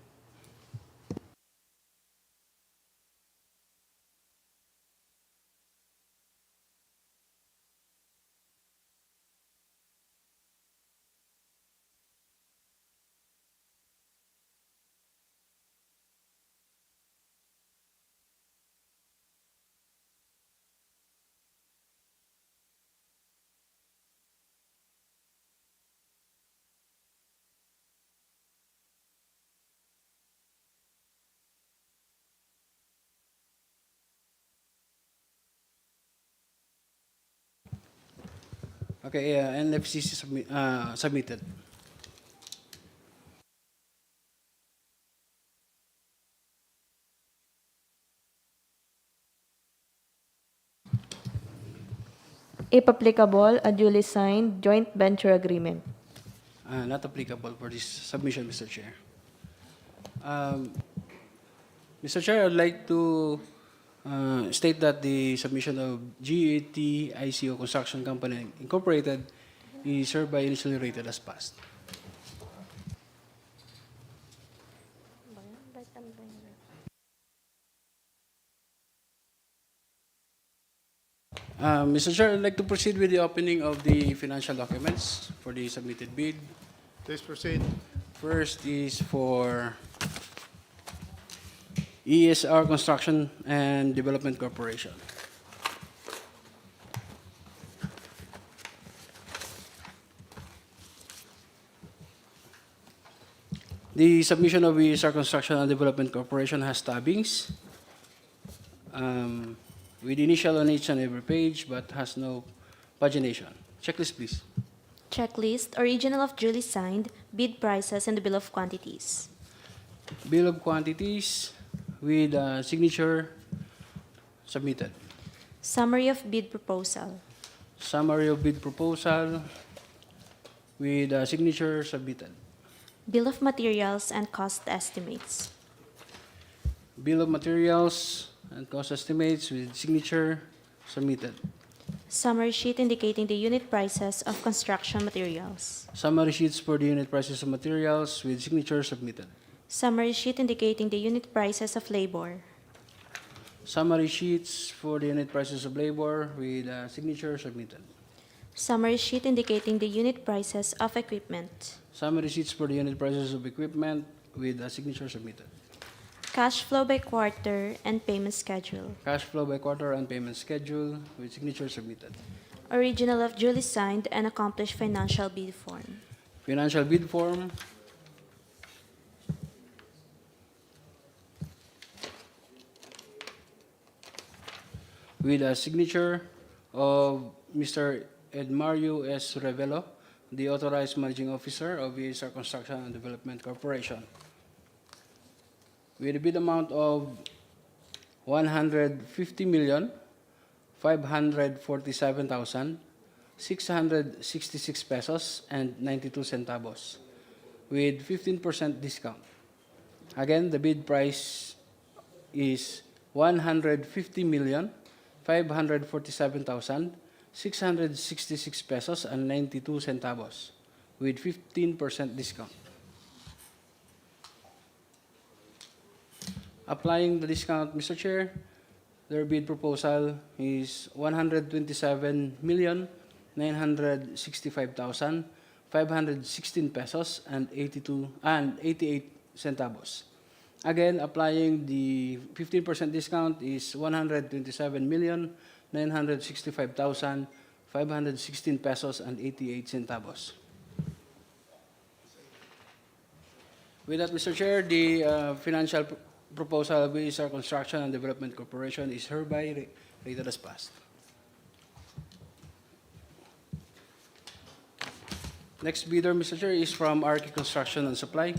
Okay, NFCC submitted. If applicable, a duly signed joint venture agreement. Not applicable for this submission, Mr. Chair. Mr. Chair, I'd like to state that the submission of GAT ICO Construction Company Incorporated is hereby initially rated as passed. Mr. Chair, I'd like to proceed with the opening of the financial documents for the submitted bid. Please proceed. First is for ESR Construction and Development Corporation. The submission of ESR Construction and Development Corporation has tabbings with initial on each and every page, but has no pagination. Checklist, please. Checklist, original of duly signed, bid prices, and the bill of quantities. Bill of quantities with signature submitted. Summary of bid proposal. Summary of bid proposal with signature submitted. Bill of materials and cost estimates. Bill of materials and cost estimates with signature submitted. Summary sheet indicating the unit prices of construction materials. Summary sheets for the unit prices of materials with signature submitted. Summary sheet indicating the unit prices of labor. Summary sheets for the unit prices of labor with signature submitted. Summary sheet indicating the unit prices of equipment. Summary sheets for the unit prices of equipment with signature submitted. Cash flow by quarter and payment schedule. Cash flow by quarter and payment schedule with signature submitted. Original of duly signed and accomplished financial bid form. Financial bid form with a signature of Mr. Edmario S. Revelo, the authorized managing officer of ESR Construction and Development Corporation, with a bid amount of 150,547,666 pesos and 92 centavos, with 15% discount. Again, the bid price is 150,547,666 pesos and 92 centavos, with 15% discount. Applying the discount, Mr. Chair, their bid proposal is 127,965,516 pesos and 88 centavos. Again, applying the 15% discount is 127,965,516 pesos and 88 centavos. With that, Mr. Chair, the financial proposal of ESR Construction and Development Corporation is hereby rated as passed. Next bidder, Mr. Chair, is from RK Construction and Supply.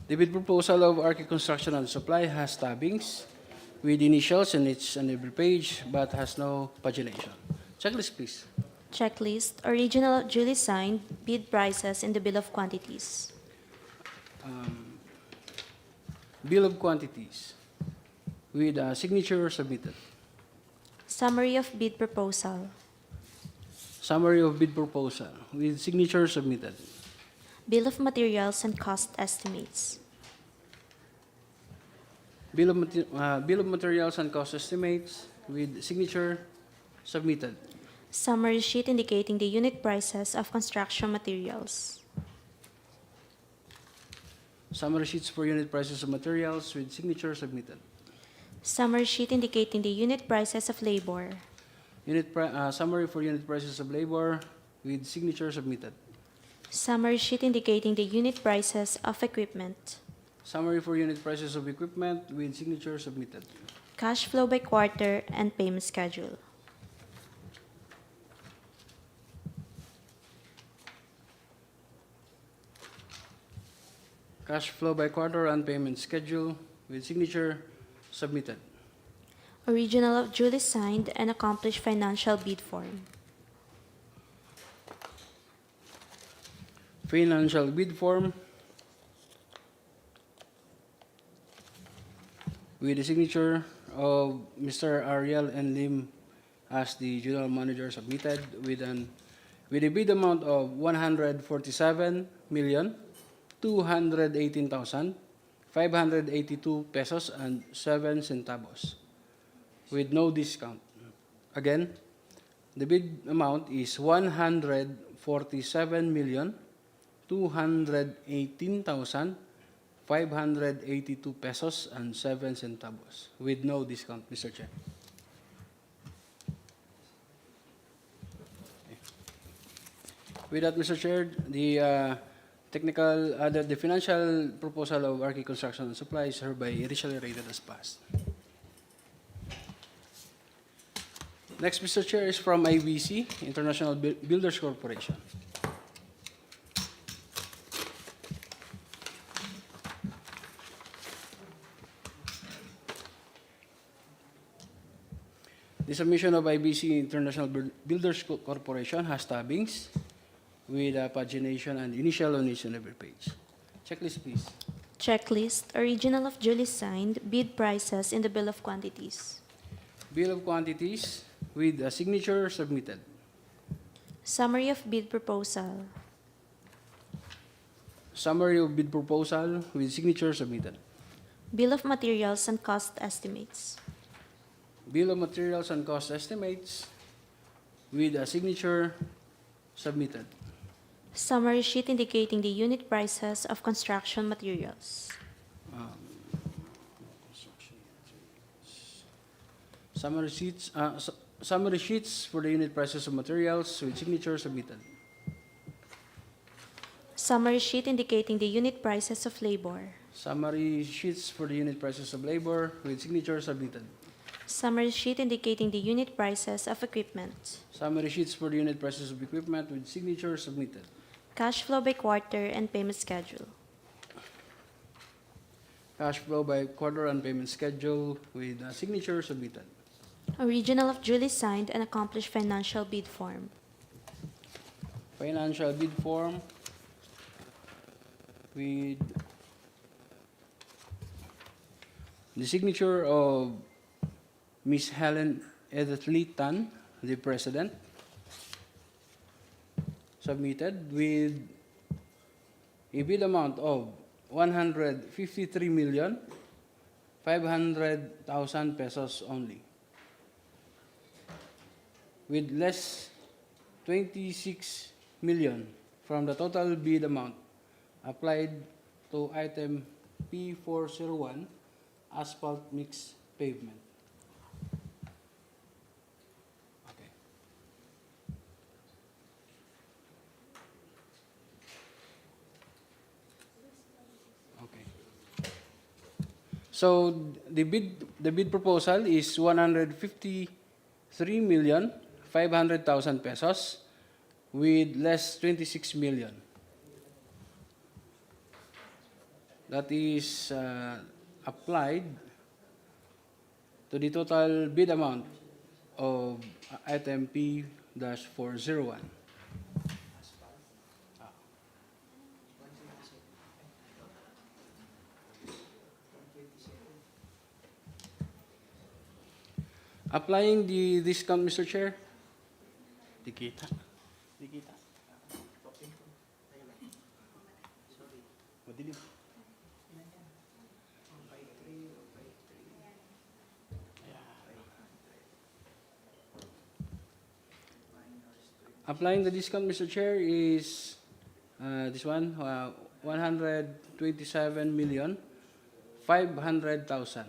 The bid proposal of RK Construction and Supply has tabbings with initials and it's on every page but has no pagination. Checklist, please. Checklist, original of duly signed, bid prices, and the bill of quantities. Bill of quantities with a signature submitted. Summary of bid proposal. Summary of bid proposal with signature submitted. Bill of materials and cost estimates. Bill of materials and cost estimates with signature submitted. Summary sheet indicating the unit prices of construction materials. Summary sheets for unit prices of materials with signature submitted. Summary sheet indicating the unit prices of labor. Summary for unit prices of labor with signature submitted. Summary sheet indicating the unit prices of equipment. Summary for unit prices of equipment with signature submitted. Cash flow by quarter and payment schedule. Cash flow by quarter and payment schedule with signature submitted. Original of duly signed and accomplished financial bid form. Financial bid form with the signature of Mr. Ariel N. Lim as the general manager submitted with a bid amount of 147,218,582 pesos and 7 centavos with no discount. Again, the bid amount is 147,218,582 pesos and 7 centavos with no discount, Mr. Chair. With that, Mr. Chair, the financial proposal of RK Construction and Supply is hereby initially rated as passed. Next, Mr. Chair, is from IBC, International Builders Corporation. The submission of IBC International Builders Corporation has tabbings with pagination and initial on each and every page. Checklist, please. Checklist, original of duly signed, bid prices in the bill of quantities. Bill of quantities with a signature submitted. Summary of bid proposal. Summary of bid proposal with signature submitted. Bill of materials and cost estimates. Bill of materials and cost estimates with a signature submitted. Summary sheet indicating the unit prices of construction materials. Summary sheets for the unit prices of materials with signature submitted. Summary sheet indicating the unit prices of labor. Summary sheets for the unit prices of labor with signature submitted. Summary sheet indicating the unit prices of equipment. Summary sheets for the unit prices of equipment with signature submitted. Cash flow by quarter and payment schedule. Cash flow by quarter and payment schedule with a signature submitted. Original of duly signed and accomplished financial bid form. Financial bid form with the signature of Ms. Helen Edith Lee Tan, the President, submitted with a bid amount of 153,500,000 pesos only, with less 26 million from the total bid amount applied to item P401, asphalt mix pavement. Okay. Okay. So the bid proposal is 153,500,000 pesos with less 26 million. That is applied to the total bid amount of item P-401. Applying the discount, Mr. Chair. Dikita. Madilim. Applying the discount, Mr. Chair, is this one, 127,500,000.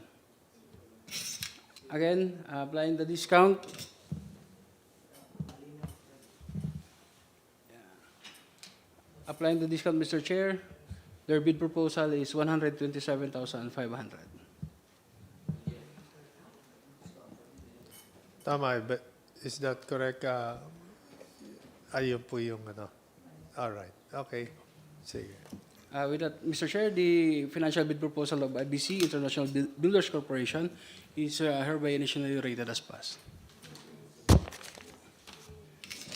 Again, applying the discount. Applying the discount, Mr. Chair, their bid proposal is 127,500. Tama, but is that correct? Ayun po yung ano. All right. Okay. Sige. With that, Mr. Chair, the financial bid proposal of IBC, International Builders Corporation, is hereby initially rated as passed.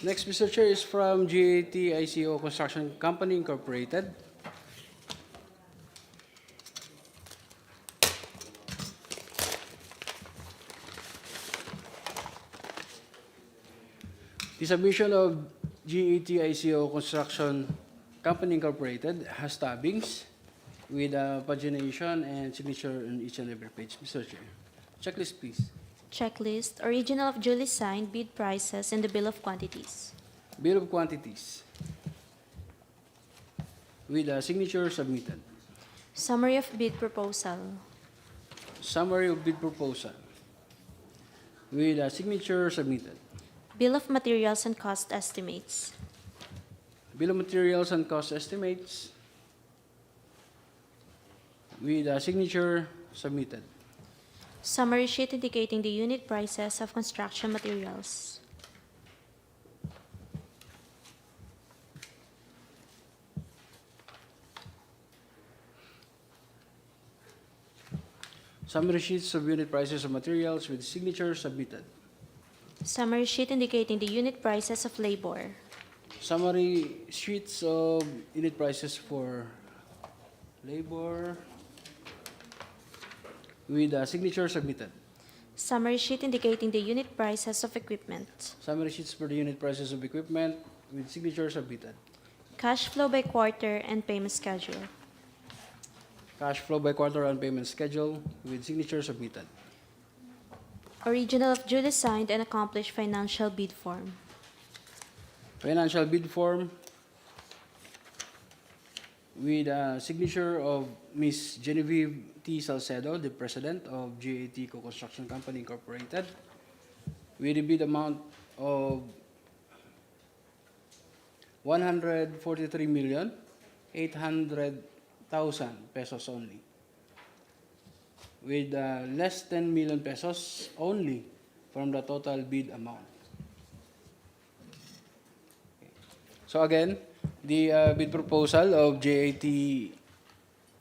Next, Mr. Chair, is from GAT ICO Construction Company Incorporated. The submission of GAT ICO Construction Company Incorporated has tabbings with pagination and signature on each and every page. Mr. Chair. Checklist, please. Checklist, original of duly signed bid prices in the bill of quantities. Bill of quantities with a signature submitted. Summary of bid proposal. Summary of bid proposal with a signature submitted. Bill of materials and cost estimates. bill of materials and cost estimates with a signature submitted. Summary sheet indicating the unit prices of construction materials. Summary sheets of unit prices of materials with signature submitted. Summary sheet indicating the unit prices of labor. Summary sheets of unit prices for labor with a signature submitted. Summary sheet indicating the unit prices of equipment. Summary sheets for the unit prices of equipment with signature submitted. Cash flow by quarter and payment schedule. Cash flow by quarter and payment schedule with signature submitted. Original of duly signed and accomplished financial bid form. Financial bid form with a signature of Ms. Genevieve T. Salcedo, the President of GAT Co-Construction Company Incorporated, with a bid amount of 143,800,000 pesos only, with less 10 million pesos only from the total bid amount. So again, the bid proposal of JAT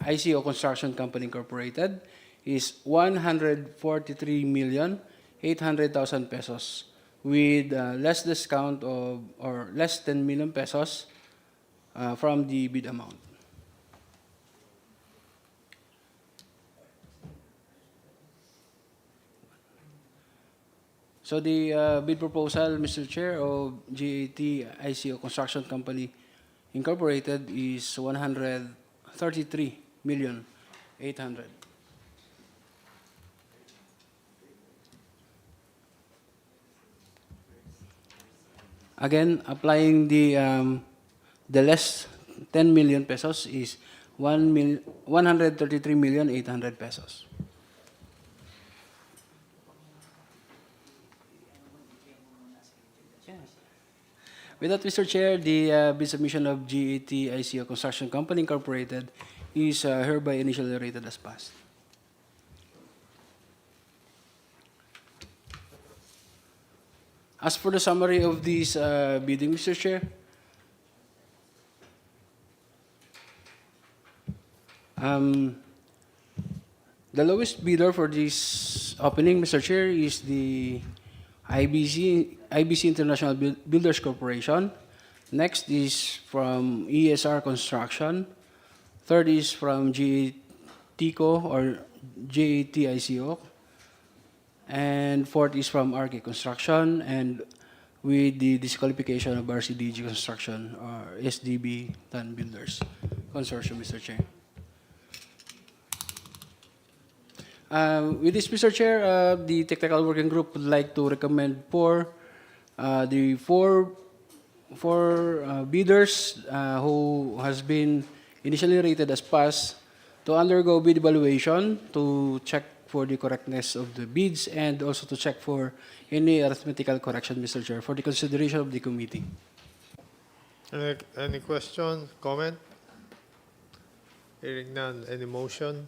ICO Construction Company Incorporated is 143,800,000 pesos with less discount of or less 10 million pesos from the bid amount. So the bid proposal, Mr. Chair, of GAT ICO Construction Company Incorporated is 133,800,000. Again, applying the less 10 million pesos is 133,800,000 pesos. With that, Mr. Chair, the bid submission of GAT ICO Construction Company Incorporated is hereby initially rated as passed. As for the summary of this bidding, Mr. Chair, the lowest bidder for this opening, Mr. Chair, is the IBC International Builders Corporation. Next is from ESR Construction. Third is from GATICO or JATICO. And fourth is from RK Construction, and with the disqualification of RCDG Construction or SDB Tan Builders Consortium, Mr. Chair. With this, Mr. Chair, the technical working group would like to recommend the four bidders who has been initially rated as pass to undergo bid evaluation to check for the correctness of the bids and also to check for any arithmetical correction, Mr. Chair, for the consideration of the committee. Any question, comment? Hearing none, any motion?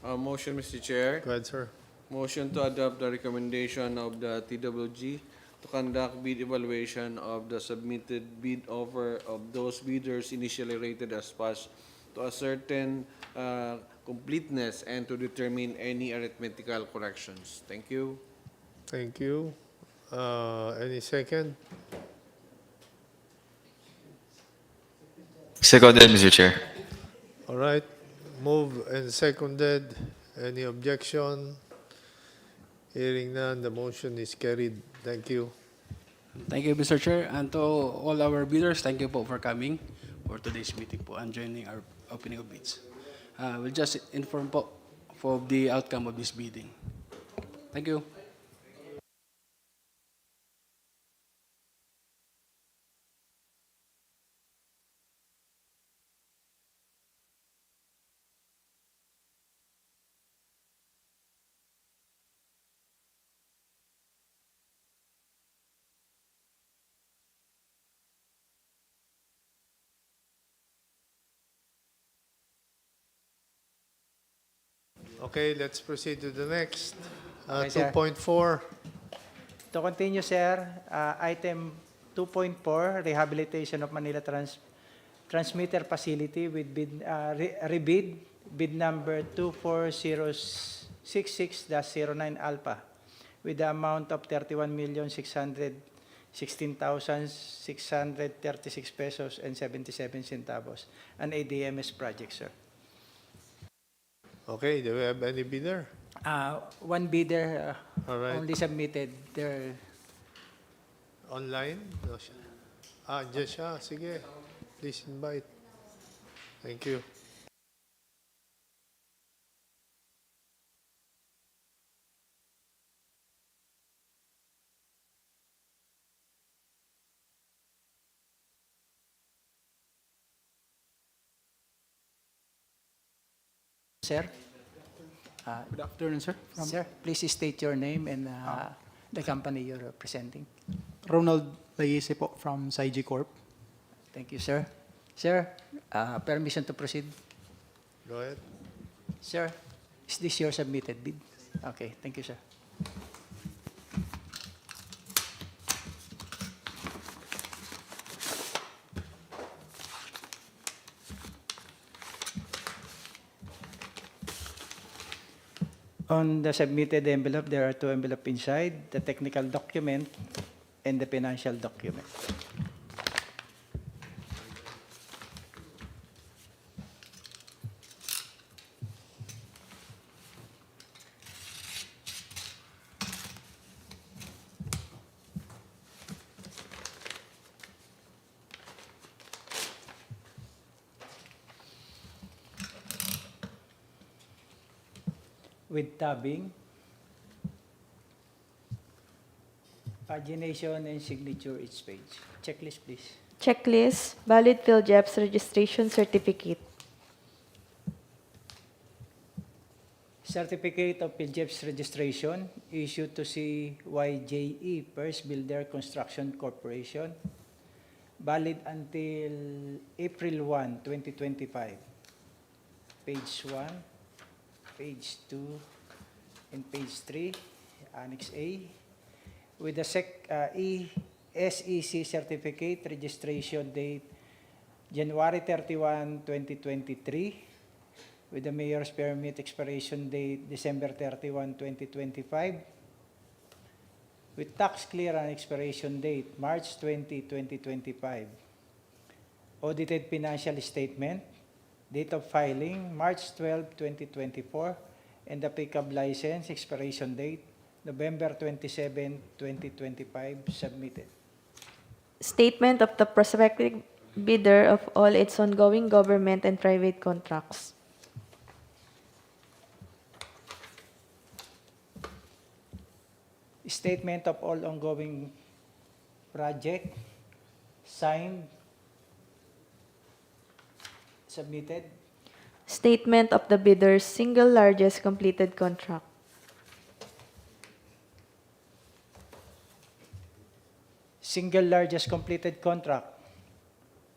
Motion, Mr. Chair. Go ahead, sir. Motion to adopt the recommendation of the TWG to conduct bid evaluation of the submitted bid offer of those bidders initially rated as pass to ascertain completeness and to determine any arithmetical corrections. Thank you. Thank you. Any second? Seconded, Mr. Chair. All right. Moved and seconded. Any objection? Hearing none, the motion is carried. Thank you. Thank you, Mr. Chair. And to all our bidders, thank you po for coming for today's meeting po and joining our opening of bids. We'll just inform po for the outcome of this bidding. Thank you. Okay, let's proceed to the next. Okay, sir. 2.4. To continue, sir, item 2.4, Rehabilitation of Manila Transmitter Facility with rebid, bid number 24066-09 Alpha, with the amount of 31,616,636 pesos and 77 centavos, an ADMS project, sir. Okay, do we have any bidder? One bidder All right. only submitted their Online? No, siya. Diyan siya. Sige. Please invite. Thank you. sir. Good afternoon, sir. Sir, please state your name and the company you're representing. Ronald Layese po from SIG Corp. Thank you, sir. Sir, permission to proceed. Go ahead. Sir, is this your submitted bid? Okay, thank you, sir. On the submitted envelope, there are two envelopes inside, the technical document and the financial document. With tabbing, pagination and signature each page. Checklist, please. Checklist, valid PhilJEPS registration certificate. Certificate of PhilJEPS registration issued to CYJE First Builder Construction Corporation, valid until April 1, 2025. Page 1, page 2, and page 3, Annex A, with the SEC certificate registration date January 31, 2023, with the mayor's permit expiration date December 31, 2025, with tax clearance expiration date March 20, 2025, audited financial statement, date of filing March 12, 2024, and the pickup license expiration date November 27, 2025, submitted. Statement of the prospective bidder of all its ongoing government and private contracts. Statement of all ongoing project, signed, submitted. Statement of the bidder's single largest completed contract. Single largest completed contract,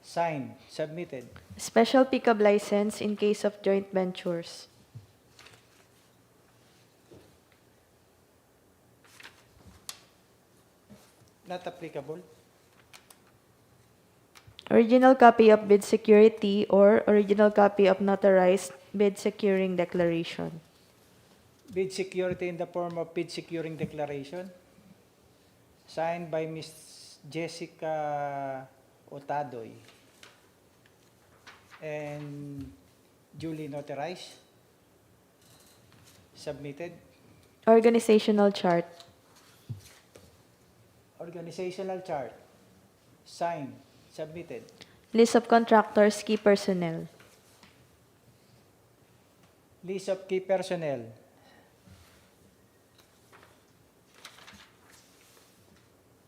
signed, submitted. Special pickup license in case of joint ventures. Not applicable. Original copy of bid security or original copy of notarized bid securing declaration. Bid security in the form of bid securing declaration, signed by Ms. Jessica Otadoy and duly notarized, submitted. Organizational chart. Organizational chart, signed, submitted. List of contractors, key personnel. List of key personnel,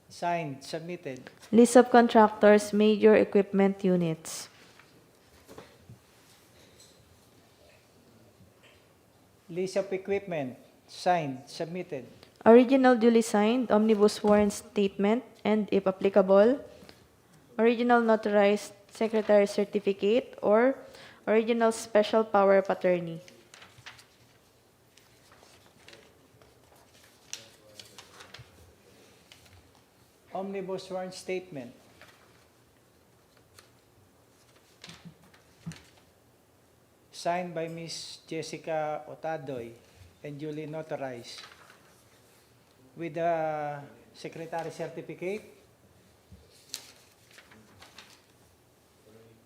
signed, submitted. List of contractors, major equipment units. List of equipment, signed, submitted. Original duly signed omnibus warrant statement and, if applicable, original notarized secretary certificate or original special power of attorney. Omnibus Sworn Statement. Signed by Ms. Jessica Otadoy and duly notarized with the Secretary Certificate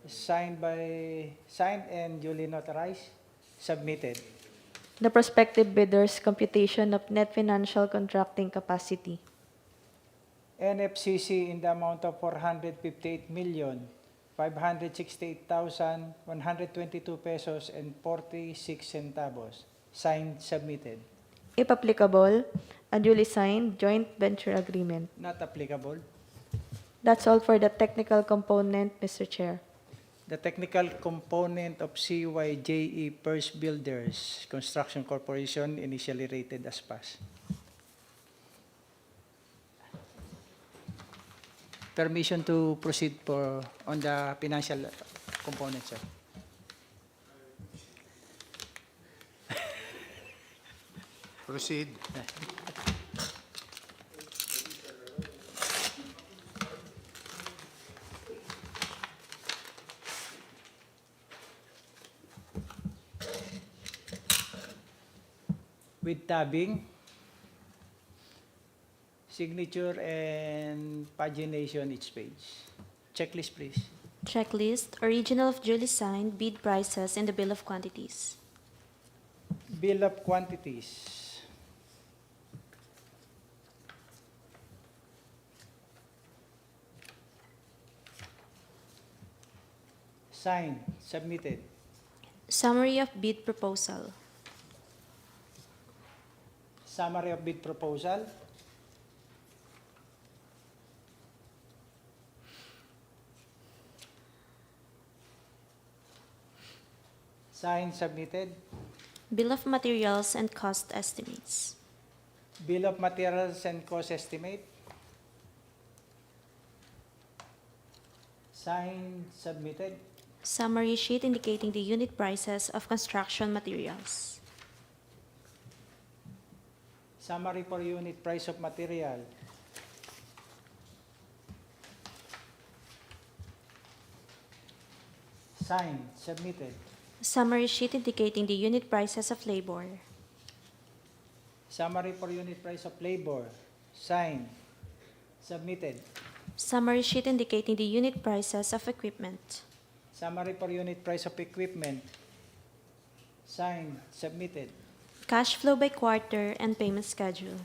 signed and duly notarized, submitted. The prospective bidder's computation of net financial contracting capacity. NFCC in the amount of 458,568,122 pesos and 46 centavos. Signed, submitted. If applicable, a duly signed joint venture agreement. Not applicable. That's all for the technical component, Mr. Chair. The technical component of CYJE First Builders Construction Corporation initially rated as pass. Permission to proceed on the financial component, sir. Proceed. With tabbing, signature and pagination each page. Checklist, please. Checklist, original of duly signed, bid prices, and the bill of quantities. Bill of quantities. Signed, submitted. Summary of bid proposal. Summary of bid proposal. Signed, submitted. Bill of materials and cost estimates. Bill of materials and cost estimate. Signed, submitted. Summary sheet indicating the unit prices of construction materials. Summary for unit price of material. Signed, submitted. Summary sheet indicating the unit prices of labor. Summary for unit price of labor. Signed, submitted. Summary sheet indicating the unit prices of equipment. Summary for unit price of equipment. Signed, submitted. Cash flow by quarter and payment schedule.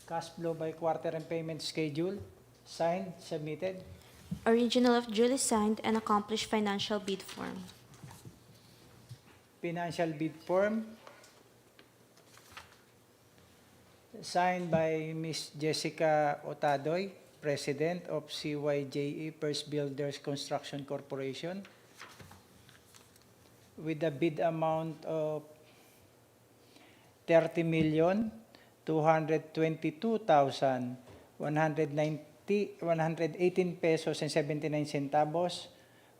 Cash flow by quarter and payment schedule. Signed, submitted. Original of duly signed and accomplished financial bid form. Financial bid form. Signed by Ms. Jessica Otadoy, President of CYJE First Builders Construction Corporation, with a bid amount of 30,222,118 pesos and 79 centavos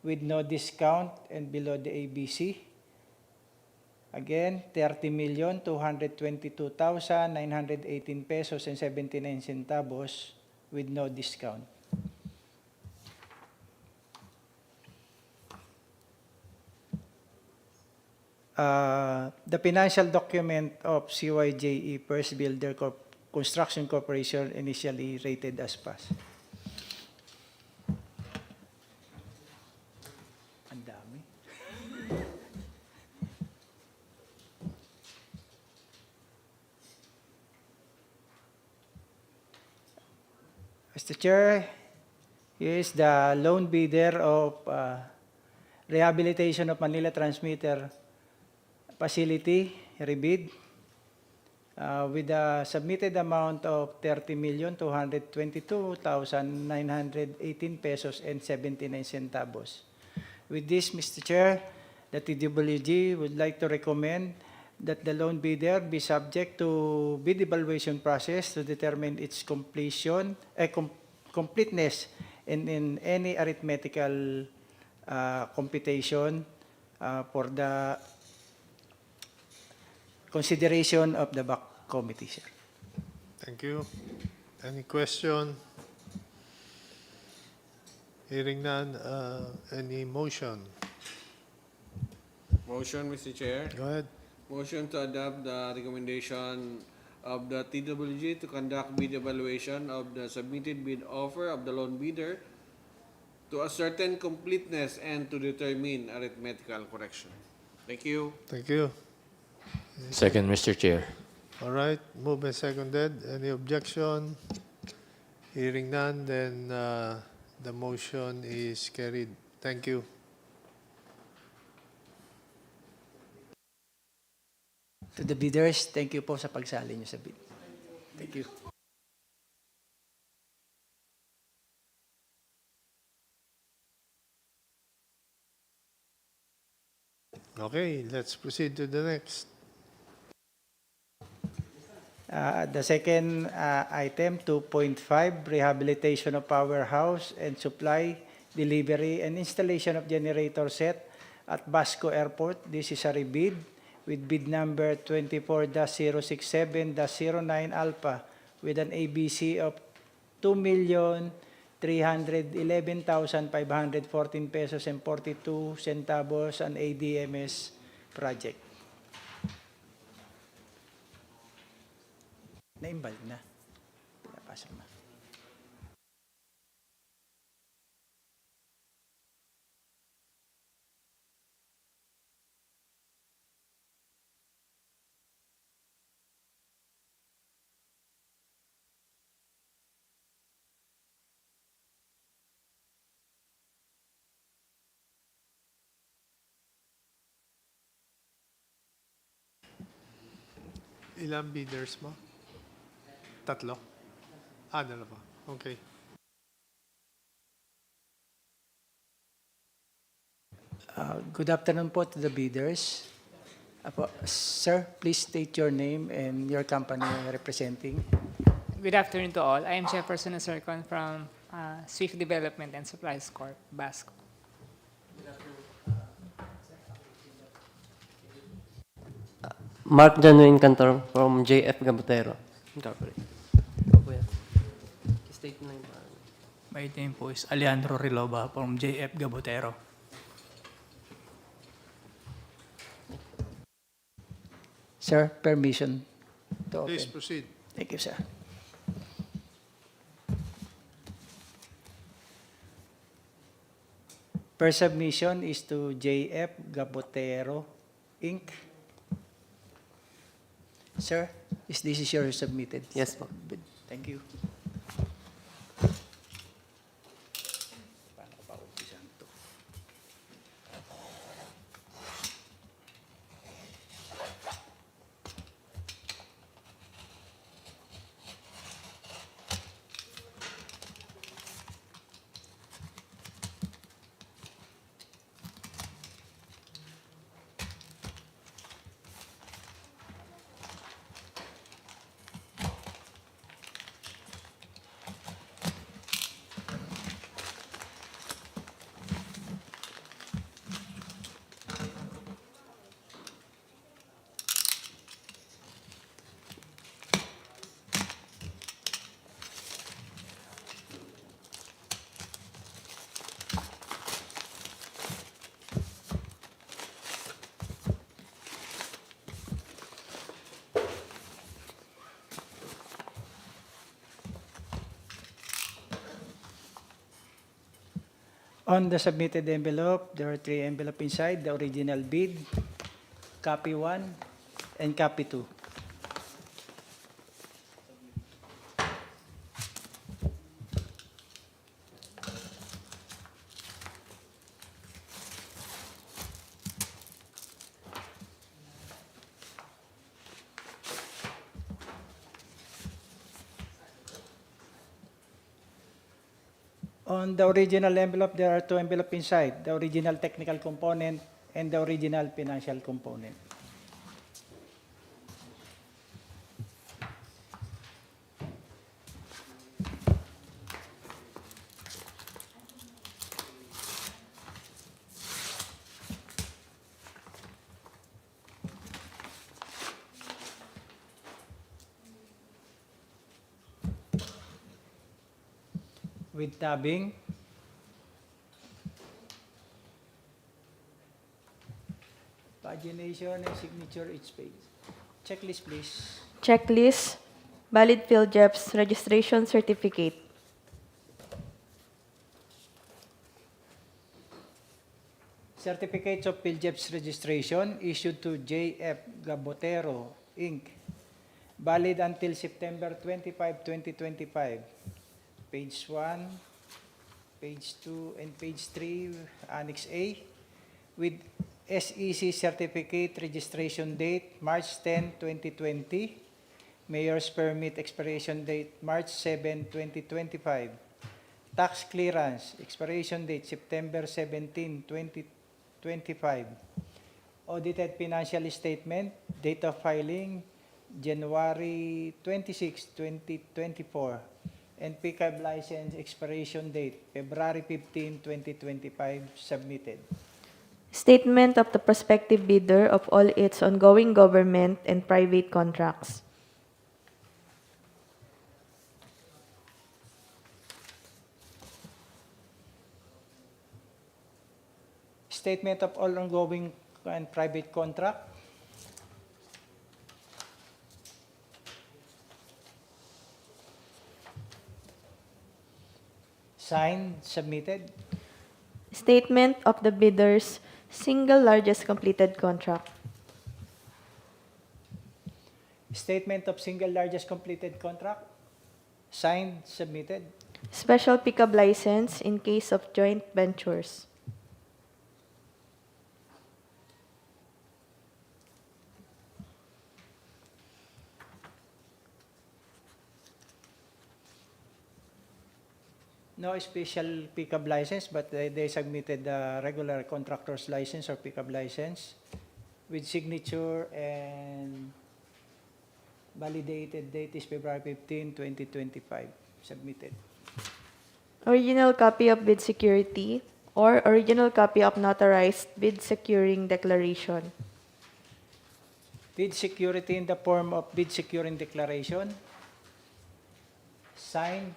with no discount and below the ABC. Again, 30,222,918 pesos and 79 centavos with no discount. The financial document of CYJE First Builder Construction Corporation initially rated as pass. Ang dami. Mr. Chair, here is the loan bidder of Rehabilitation of Manila Transmitter Facility, rebid, with a submitted amount of 30,222,918 pesos and 79 centavos. With this, Mr. Chair, the TWG would like to recommend that the loan bidder be subject to bid evaluation process to determine its completeness in any arithmetical computation for the consideration of the BAC committee, sir. Thank you. Any question? Hearing none, any motion? Motion, Mr. Chair. Go ahead. Motion to adopt the recommendation of the TWG to conduct bid evaluation of the submitted bid offer of the loan bidder to ascertain completeness and to determine arithmetical correction. Thank you. Thank you. Second, Mr. Chair. All right, moved and seconded. Any objection? Hearing none, then the motion is carried. Thank you. To the bidders, thank you po sa pagsali nyo sa bid. Thank you. Okay, let's proceed to the next. The second item, 2.5, rehabilitation of powerhouse and supply, delivery, and installation of generator set at Basco Airport. This is a rebid with bid number 24-067-09 Alpha with an ABC of 2,311,514 pesos and 42 centavos an ADMS project. Naimbal na. Pinapasok na. Ilang bidders mo? Tatlo? Dalawa. Okay. Good afternoon po to the bidders. Sir, please state your name and your company you're representing. Good afternoon to all. I am Jefferson Acercon from Swift Development and Supplies Corp, Basco. Mark Januin Cantor from JF Gabutero Incorporated. State na yung My name po is Alejandro Riloba from JF Gabutero. Sir, permission to open. Please proceed. Thank you, sir. First submission is to JF Gabutero, Inc. Sir, this is your submitted? Yes po. Thank you. On the submitted envelope, there are 3 envelopes inside, the original bid, copy 1, and copy 2. On the original envelope, there are 2 envelopes inside, the original technical component and the original financial component. with tabbing. Pagination and signature each page. Checklist, please. Checklist, valid PhilJEP's registration certificate. Certificates of PhilJEP's registration issued to J.F. Gabotero, Inc., valid until September 25, 2025. Page 1, page 2, and page 3, Annex A, with SEC certificate registration date March 10, 2020, Mayor's permit expiration date March 7, 2025, tax clearance expiration date September 17, 2025, audited financial statement, date of filing January 26, 2024, and pickup license expiration date February 15, 2025, submitted. Statement of the prospective bidder of all its ongoing government and private contracts. Statement of all ongoing and private contract. Signed, submitted. Statement of the bidder's single largest completed contract. Statement of single largest completed contract. Signed, submitted. Special pickup license in case of joint ventures. No special pickup license, but they submitted the regular contractor's license or pickup license with signature and validated date is February 15, 2025. Submitted. Original copy of bid security or original copy of notarized bid securing declaration. Bid security in the form of bid securing declaration. Signed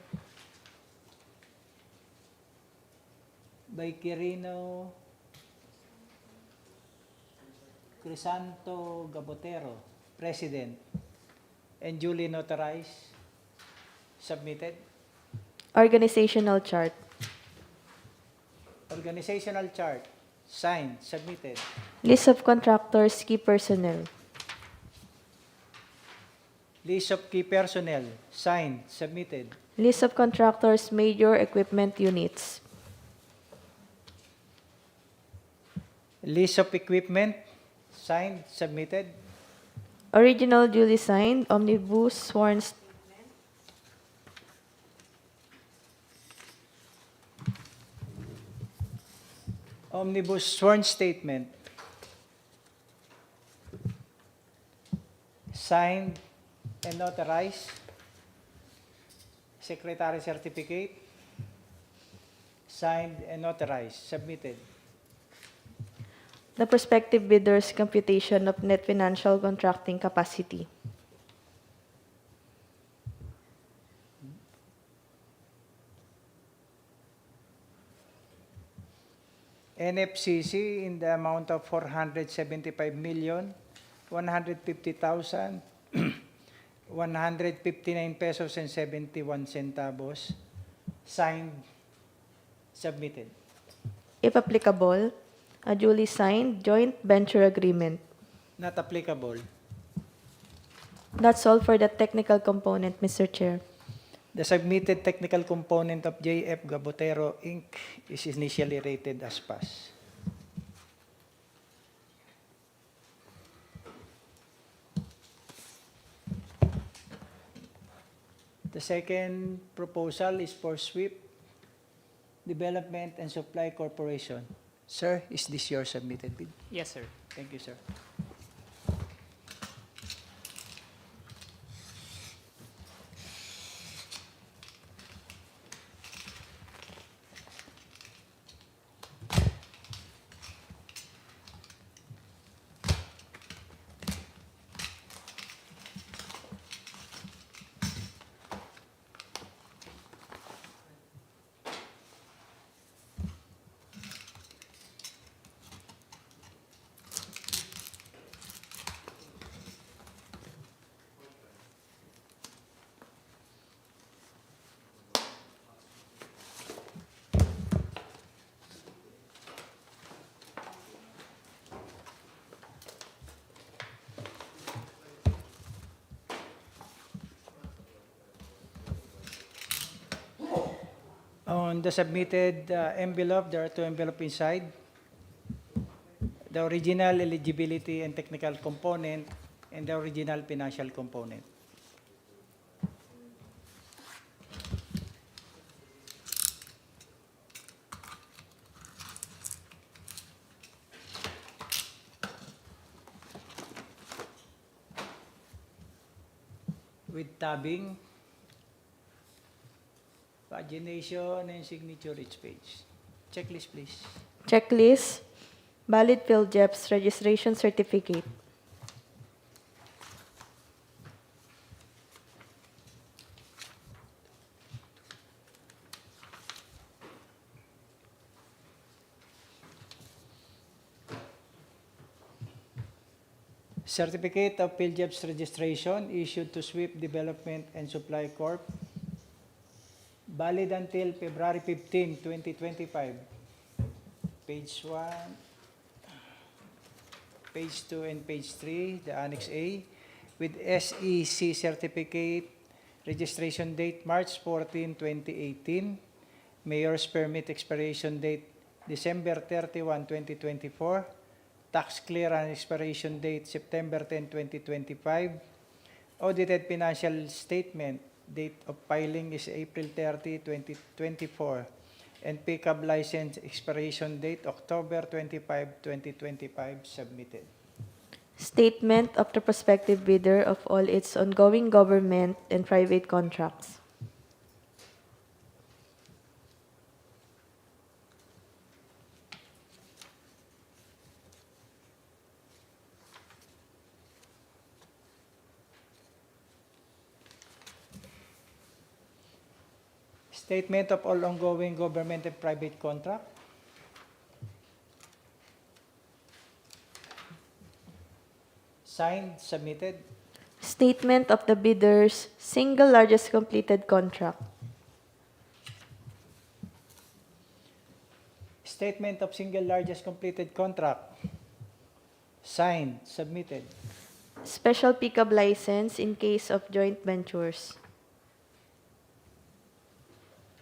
by Quirino Crisanto Gabotero, President, and duly notarized. Submitted. Organizational chart. Organizational chart. Signed. Submitted. List of contractors, key personnel. List of key personnel. Signed. Submitted. List of contractors, major equipment units. List of equipment. Signed. Submitted. Original duly signed, omnibus sworn Omnibus sworn statement. Signed and notarized. Secretary certificate. Signed and notarized. Submitted. the prospective bidder's computation of net financial contracting capacity. NFCC in the amount of 475,150,159 pesos and 71 centavos. Signed, submitted. If applicable, a duly signed joint venture agreement. Not applicable. That's all for the technical component, Mr. Chair. The submitted technical component of J.F. Gabotero, Inc. is initially rated as pass. The second proposal is for SWIP Development and Supply Corporation. Sir, is this your submitted bid? Yes, sir. Thank you, sir. On the submitted envelope, there are two envelopes inside. The original eligibility and technical component and the original financial component. With tabbing, pagination, and signature each page. Checklist, please. Checklist. Valid PhilJEP's registration certificate. Certificate of PhilJEP's registration issued to Swift Development and Supply Corp. Valid until February 15, 2025. Page 1, page 2, and page 3, the Annex A, with SEC certificate, registration date March 14, 2018, Mayor's permit expiration date December 31, 2024, tax clearance expiration date September 10, 2025, audited financial statement, date of filing is April 30, 2024, and pickup license expiration date October 25, 2025 submitted. Statement of the prospective bidder of all its ongoing government and private contracts. Statement of all ongoing government and private contract. Signed, submitted. Statement of the bidder's single largest completed contract. Statement of single largest completed contract. Signed, submitted. Special pickup license in case of joint ventures.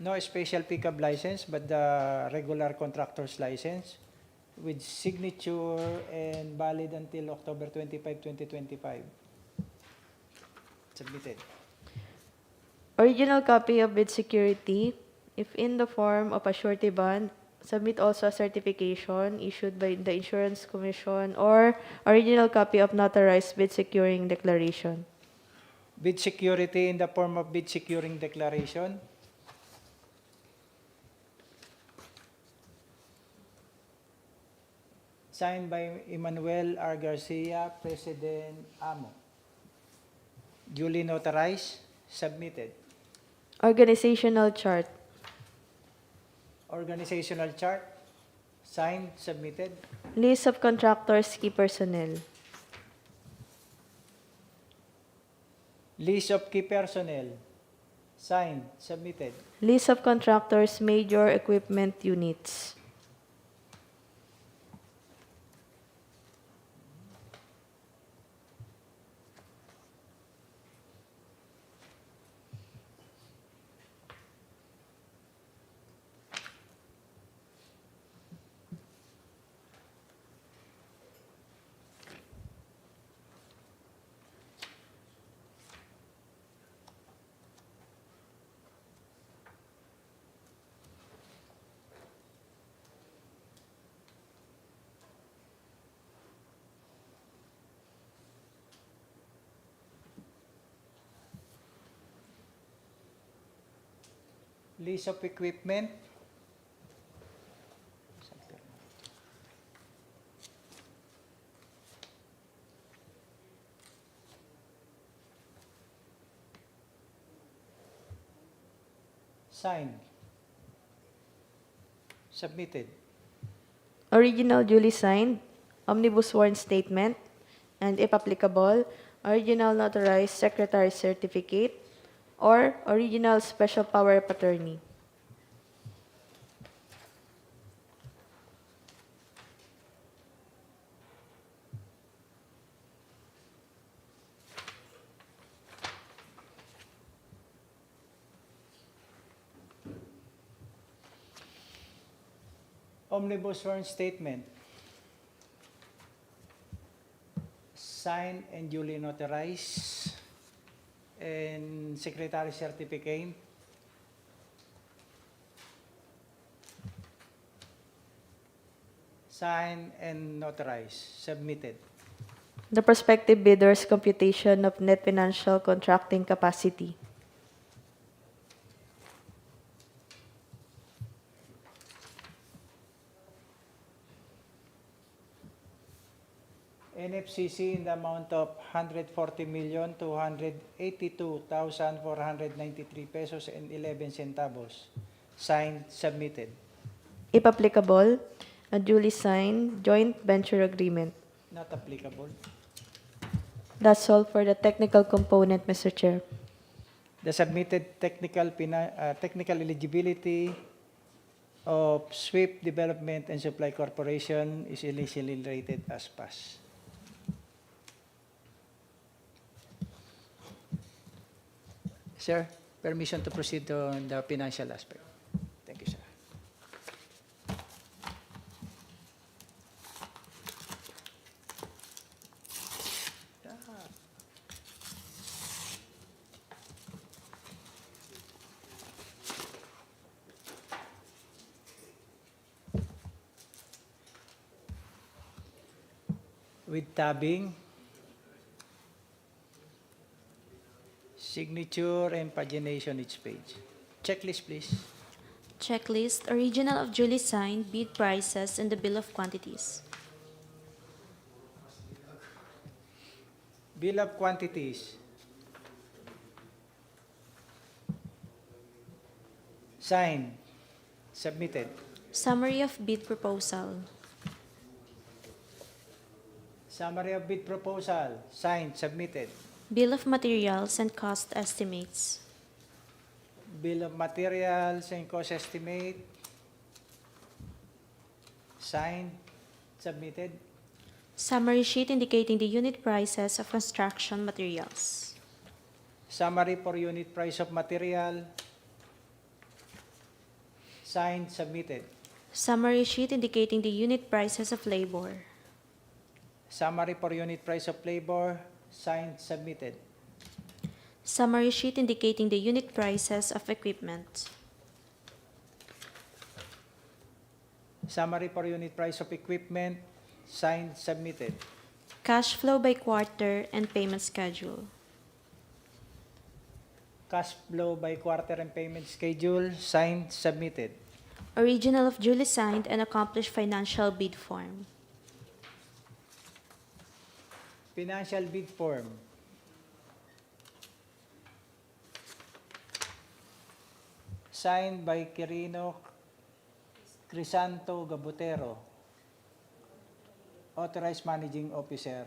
No special pickup license, but the regular contractor's license with signature and valid until October 25, 2025. Submitted. Original copy of bid security, if in the form of a surety bond, submit also a certification issued by the Insurance Commission or original copy of notarized bid securing declaration. Bid security in the form of bid securing declaration. Signed by Emmanuel R. Garcia, President Amo. Duly notarized, submitted. Organizational chart. Organizational chart, signed, submitted. List of contractors, key personnel. List of key personnel, signed, submitted. List of contractors, major equipment units. List of equipment. Signed. Submitted. Original duly signed, omnibus sworn statement, and if applicable, original notarized secretary certificate or original special power of attorney. Omnibus sworn statement. Signed and duly notarized. And secretary certificate. Signed and notarized. Submitted. The prospective bidder's computation of net financial contracting capacity. NFCC in the amount of 140,282,493 pesos and 11 centavos. Signed, submitted. If applicable, a duly signed joint venture agreement. Not applicable. That's all for the technical component, Mr. Chair. The submitted technical eligibility of SWIFT Development and Supply Corporation is initially rated as pass. Sir, permission to proceed on the financial aspect. Thank you, sir. With tabbing, signature and pagination each page. Checklist, please. Checklist, original of duly signed, bid prices, and the bill of quantities. Bill of quantities. Signed. Submitted. Summary of bid proposal. Summary of bid proposal. Signed. Submitted. Bill of materials and cost estimates. Bill of materials and cost estimate. Signed. Submitted. Summary sheet indicating the unit prices of construction materials. Summary for unit price of material. Signed. Submitted. Summary sheet indicating the unit prices of labor. Summary for unit price of labor. Signed. Submitted. Summary sheet indicating the unit prices of equipment. Summary for unit price of equipment. Signed. Submitted. Cash flow by quarter and payment schedule. Cash flow by quarter and payment schedule. Signed. Submitted. Original of duly signed and accomplished financial bid form. Financial bid form. Signed by Quirino Crisanto Gabutero, Authorized Managing Officer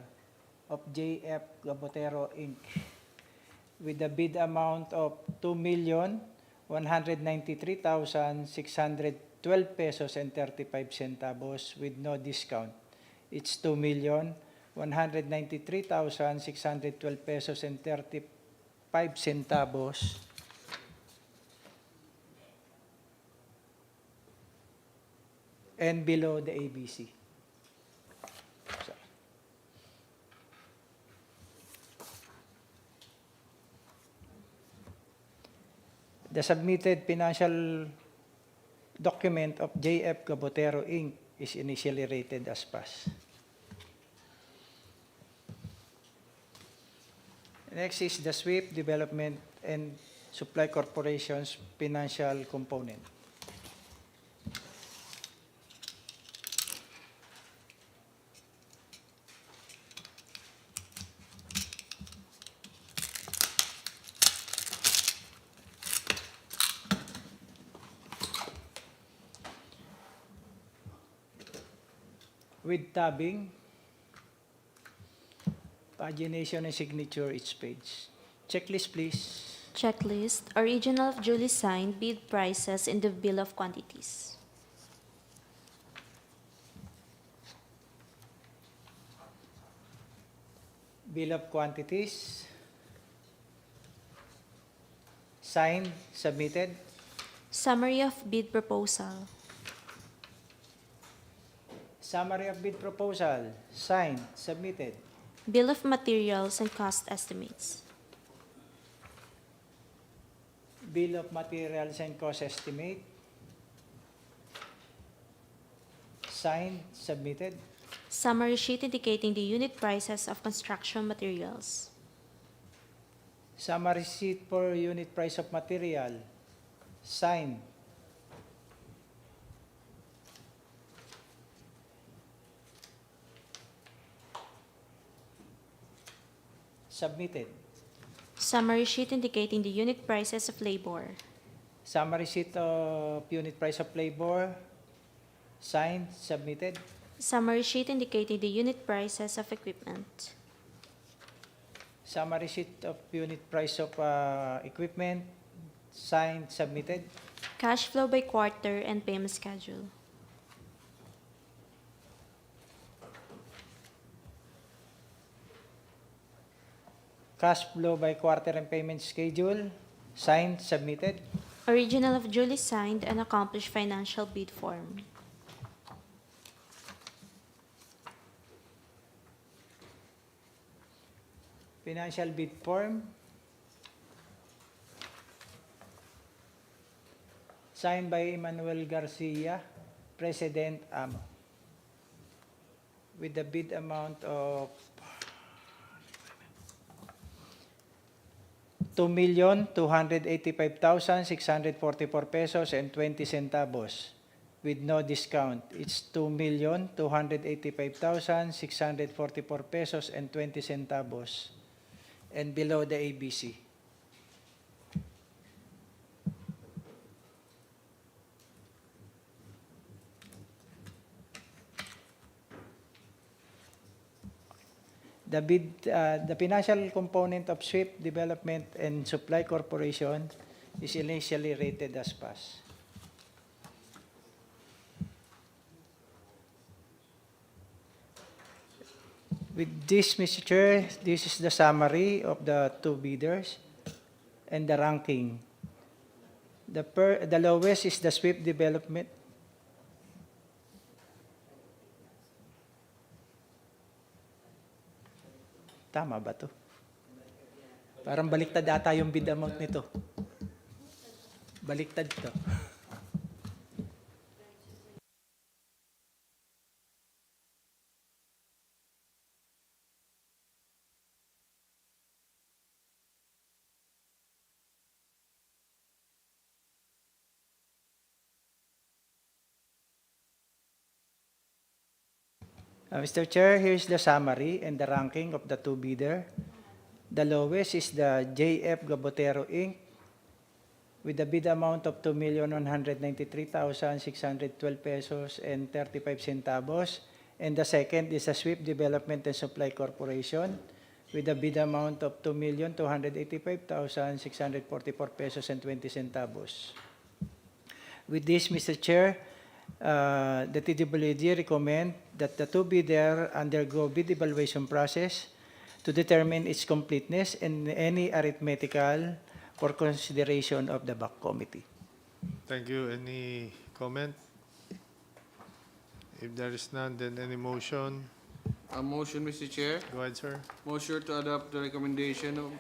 of JF Gabutero, Inc., with the bid amount of 2,193,612 pesos and 35 centavos with no discount. It's 2,193,612 pesos and 35 centavos. And below the ABC. So, the submitted financial document of JF Gabutero, Inc. is initially rated as pass. Next is the SWIFT Development and Supply Corporation's financial component. With tabbing, pagination and signature each page. Checklist, please. Checklist, original of duly signed, bid prices, and the bill of quantities. Bill of quantities. Signed, submitted. Summary of bid proposal. Summary of bid proposal, signed, submitted. Bill of materials and cost estimates. Bill of materials and cost estimate, signed, submitted. Summary sheet indicating the unit prices of construction materials. Summary sheet for unit price of material, signed. Submitted. Summary sheet indicating the unit prices of labor. Summary sheet of unit price of labor, signed, submitted. Summary sheet indicating the unit prices of equipment. Summary sheet of unit price of equipment, signed, submitted. Cash flow by quarter and payment schedule. Cash flow by quarter and payment schedule, signed, submitted. Original of duly signed and accomplished financial bid form. Financial bid form, signed by Emmanuel Garcia, President Amo, with the bid amount of 2,285,644 pesos and 20 centavos with no discount. It's 2,285,644 pesos and 20 centavos and below the ABC. The financial component of SWIFT Development and Supply Corporation is initially rated as pass. With this, Mr. Chair, this is the summary of the two bidders and the ranking. The lowest is the SWIFT Development. Tama ba to? Parang baliktad ata yung bid amount nito. Baliktad to. Mr. Chair, here's the summary and the ranking of the two bidder. The lowest is the JF Gabotero Inc. with a bid amount of 2,193,612 pesos and 35 centavos. And the second is the Swift Development and Supply Corporation with a bid amount of 2,285,644 pesos and 20 centavos. With this, Mr. Chair, the TWD recommend that the two bidder undergo bid evaluation process to determine its completeness and any arithmetical for consideration of the BAC committee. Thank you. Any comment? If there is none, then any motion? A motion, Mr. Chair. Go ahead, sir. Motion to adopt the recommendation of...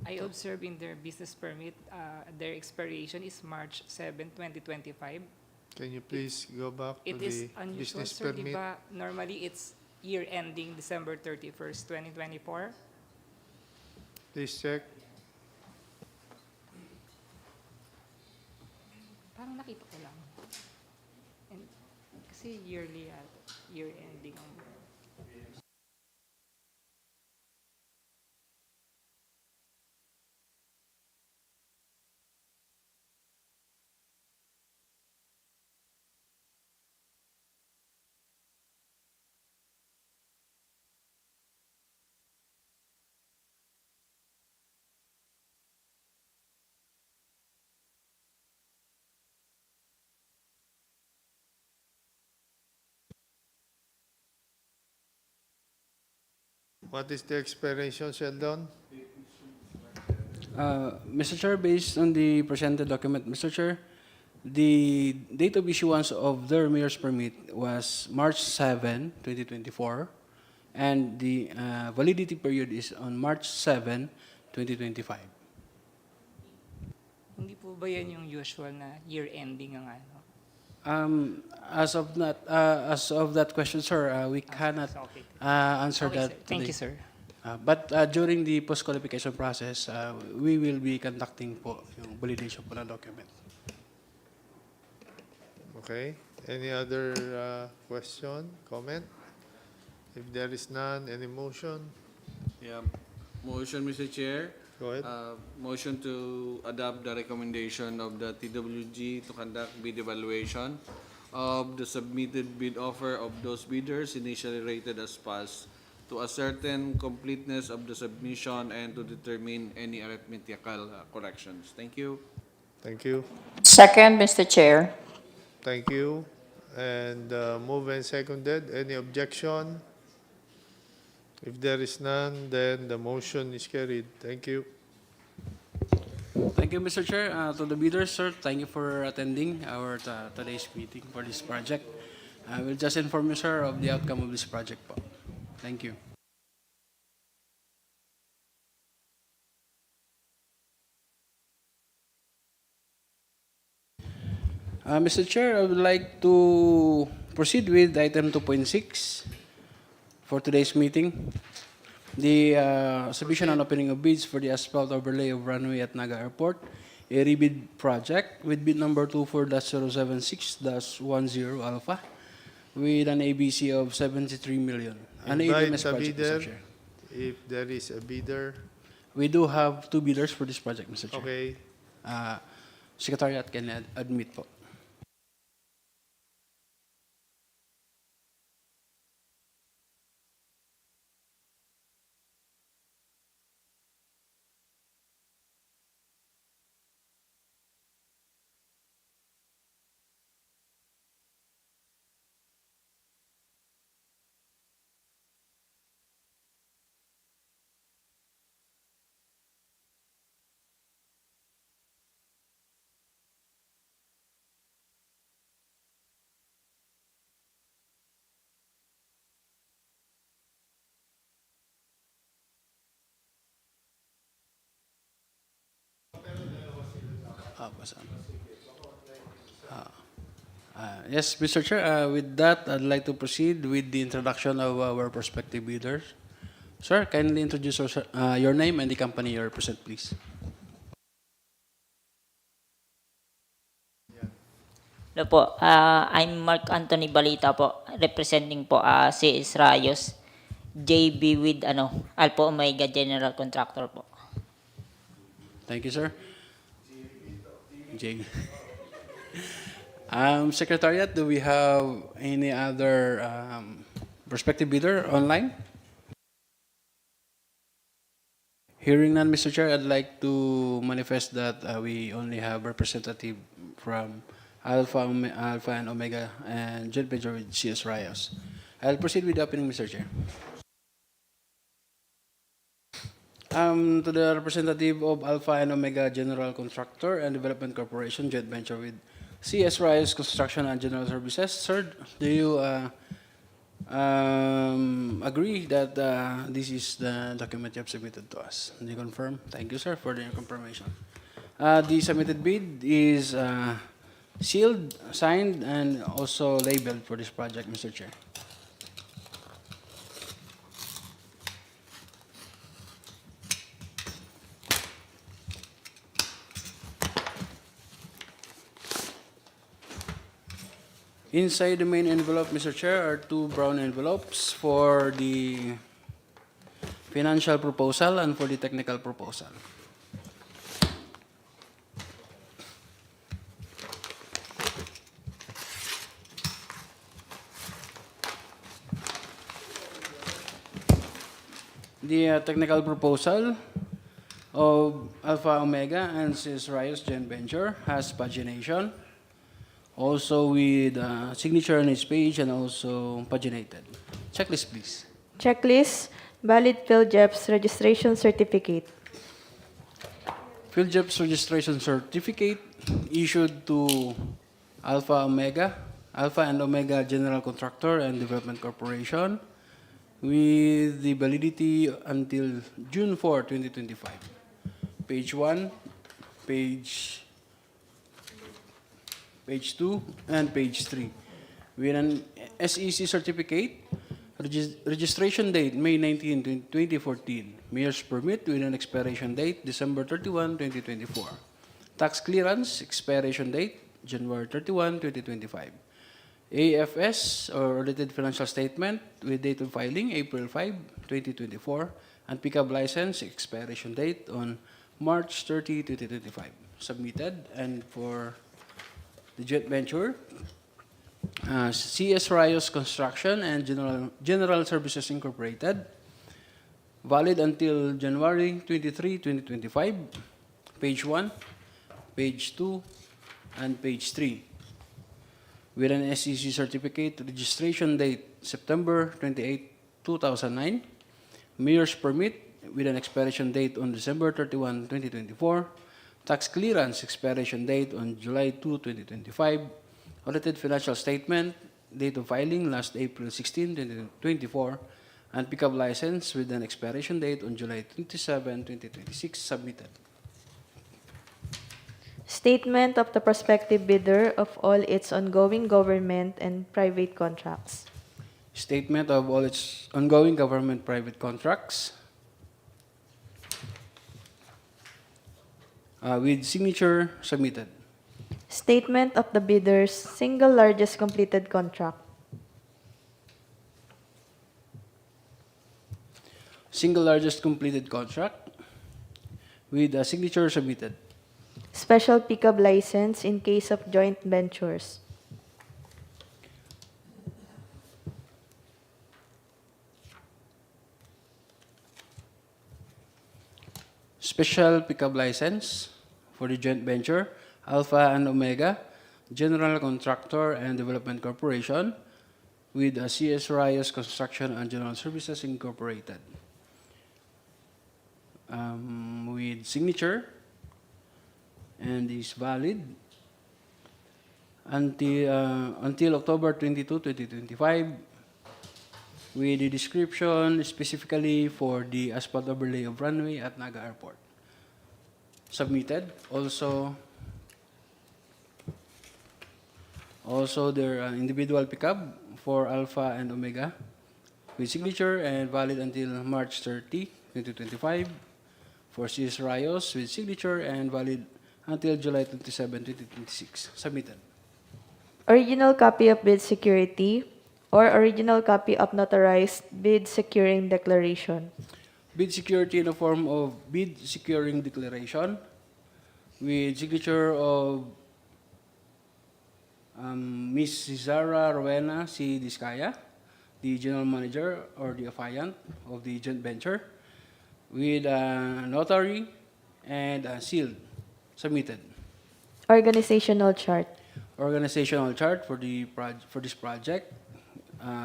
I observe in their business permit, their expiration is March 7, 2025. Can you please go back to It is the unusual, business sir, permit? diba? Normally, it's year ending December 31st, 2024. Please check. Parang nakita ko lang. And, kasi yearly, year ending ang... What is the expiration, Sheldon? Mr. Chair, based on the presented document, Mr. Chair, The date of issuance of their mayor's permit was March 7, 2024, and the validity period is on March 7, 2025. Hindi po ba yan yung usual na year ending ang ano? As of that question, sir, we cannot Okay. answer Okay, that sir. Thank today. you, sir. But during the post-qualification process, we will be conducting po yung validation po ng document. Okay. Any other question, comment? If there is none, any motion? Yeah. Motion, Mr. Chair. Go ahead. Motion to adopt the recommendation of the TWG to conduct bid evaluation of the submitted bid offer of those bidders initially rated as pass to ascertain completeness of the submission and to determine any arithmetical corrections. Thank you. Thank you. Second, Mr. Chair. Thank you. And move and seconded. Any objection? If there is none, then the motion is carried. Thank you. Thank you, Mr. Chair. To the bidders, sir, thank you for attending our today's meeting for this project. I will just inform you, sir, of the outcome of this project po. Thank you. Mr. Chair, I would like to proceed with item 2.6 for today's meeting. The submission and opening of bids for the asphalt overlay of runway at Naga Airport, a rebid project with bid number 24-076-10 Alpha with an ABC of 73 million. An Invite ADMS a project, bidder. Mr. Chair. If there is a bidder. We do have 2 bidders for this project, Mr. Chair. Okay. Secretariat can admit po. Yes, Mr. Chair, with that, I'd like to proceed with the introduction of our prospective bidders. Sir, kindly introduce your name and the company you represent, please. Hello po, I'm Mark Anthony Balita po, representing po si Israyos, JB with Alpha Omega General Contractor po. Thank you, sir. Jay. Secretariat, do we have any other prospective bidder online? Hearing none, Mr. Chair, I'd like to manifest that we only have representative from Alpha and Omega and joint venture with CS Rios. I'll proceed with the opening, Mr. Chair. To the representative of Alpha and Omega General Contractor and Development Corporation, joint venture with CS Rios Construction and General Services. Sir, do you agree that this is the document you have submitted to us? Do you confirm? Thank you, sir, for the confirmation. The submitted bid is sealed, signed, and also labeled for this project, Mr. Chair. Inside the main envelope, Mr. Chair, are 2 brown envelopes for the financial proposal and for the technical proposal. The technical proposal of Alpha Omega and CS Rios Joint Venture has pagination, also with signature on its page and also paginated. Checklist, please. Checklist, valid PhilJEPS registration certificate. PhilJEPS registration certificate, issued to Alpha and Omega General Contractor and Development Corporation with the validity until June 4, 2025. Page 1, page 2, and page 3. With an SEC certificate, registration date May 19, 2014. Mayor's permit with an expiration date December 31, 2024. Tax clearance, expiration date January 31, 2025. AFS or audited financial statement with date of filing April 5, 2024, and pickup license expiration date on March 30, 2025. Submitted. And for the joint venture, CS Rayos Construction and General Services Incorporated, valid until January 23, 2025, page 1, page 2, and page 3. With an SEC certificate, registration date September 28, 2009, mayor's permit with an expiration date on December 31, 2024, tax clearance expiration date on July 2, 2025, audited financial statement, date of filing last April 16, 2024, and pickup license with an expiration date on July 27, 2026, submitted. Statement of the prospective bidder of all its ongoing government and private contracts. Statement of all its ongoing government private contracts with signature submitted. Statement of the bidder's single largest completed contract. Single largest completed contract with a signature submitted. Special pickup license in case of joint ventures. Special pickup license for the joint venture, Alpha and Omega, General Contractor and Development Corporation, with a CS Rayos Construction and General Services Incorporated. With signature, and is valid until October 22, 2025, with the description specifically for the asphalt overlay of runway at Naga Airport. Submitted. Also their individual pickup for Alpha and Omega with signature and valid until March 30, 2025. For CS Rayos with signature and valid until July 27, 2026. Submitted. Original copy of bid security or original copy of notarized bid securing declaration. Bid security in the form of bid securing declaration with signature of Ms. Cesara Rowena C. Discaya, the General Manager or the affiant of the joint venture, with a notary and a seal. Submitted. Organizational chart. Organizational chart for this project.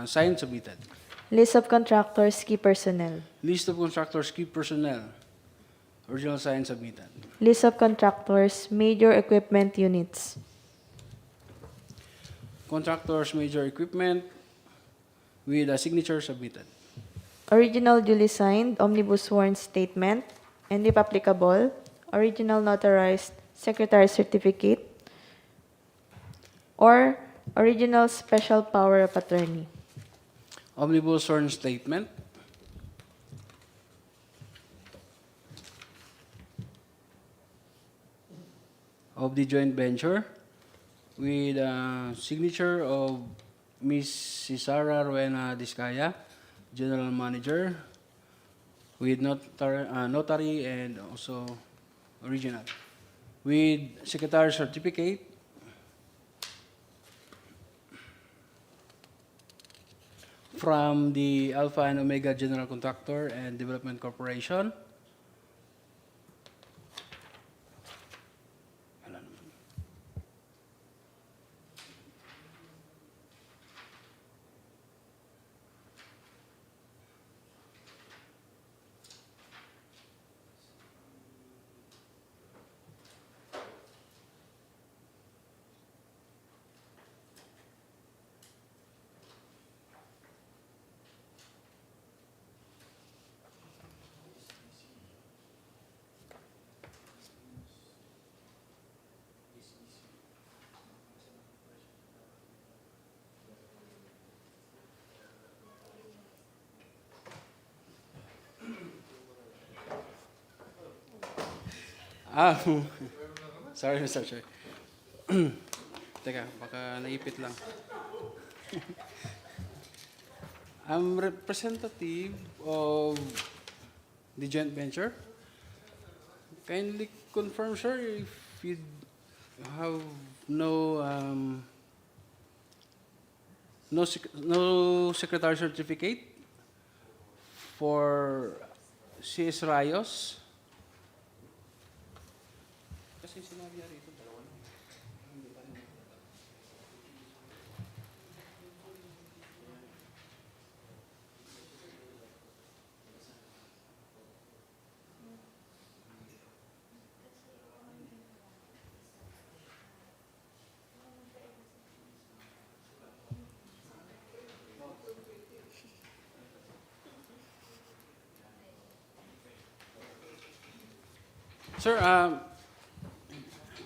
Signed, submitted. List of contractors, key personnel. List of contractors, key personnel. Original signed, submitted. List of contractors, major equipment units. Contractors, major equipment with a signature, submitted. Original duly signed omnibus sworn statement, and if applicable, original notarized secretary certificate, or original special power of attorney. Omnibus sworn statement. Of the joint venture with a signature of Ms. Cesara Rowena Discaya, General Manager, with notary and also original. With Secretary Certificate from the Alpha and Omega General Contractor and Development Corporation. Ah, sorry, Mr. Chair. Teka, baka naipit lang. I'm representative of the joint venture. Kindly confirm, sir, if you have no no secretary certificate for CS Rayos. Kasi sinabi niya rito, dalawa na. Hindi pa rin. Sir,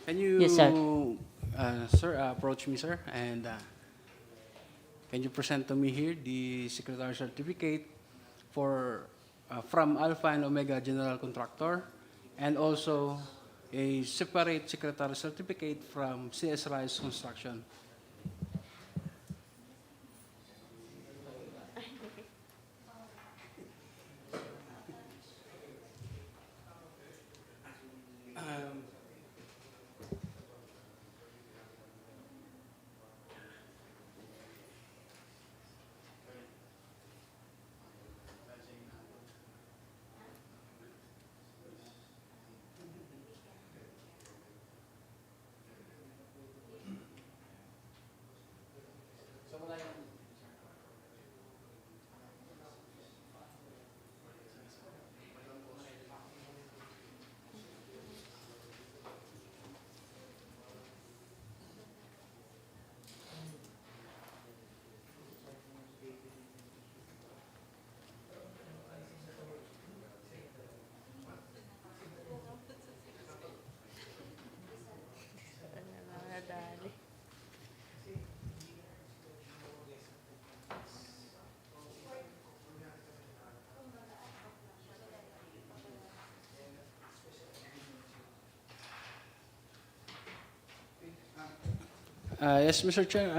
can you, Yes, sir. Sir, approach me, sir, and can you present to me here the secretary certificate for from Alpha and Omega General Contractor, and also a separate secretary certificate from CS Rise Construction. Yes, Mr. Chair.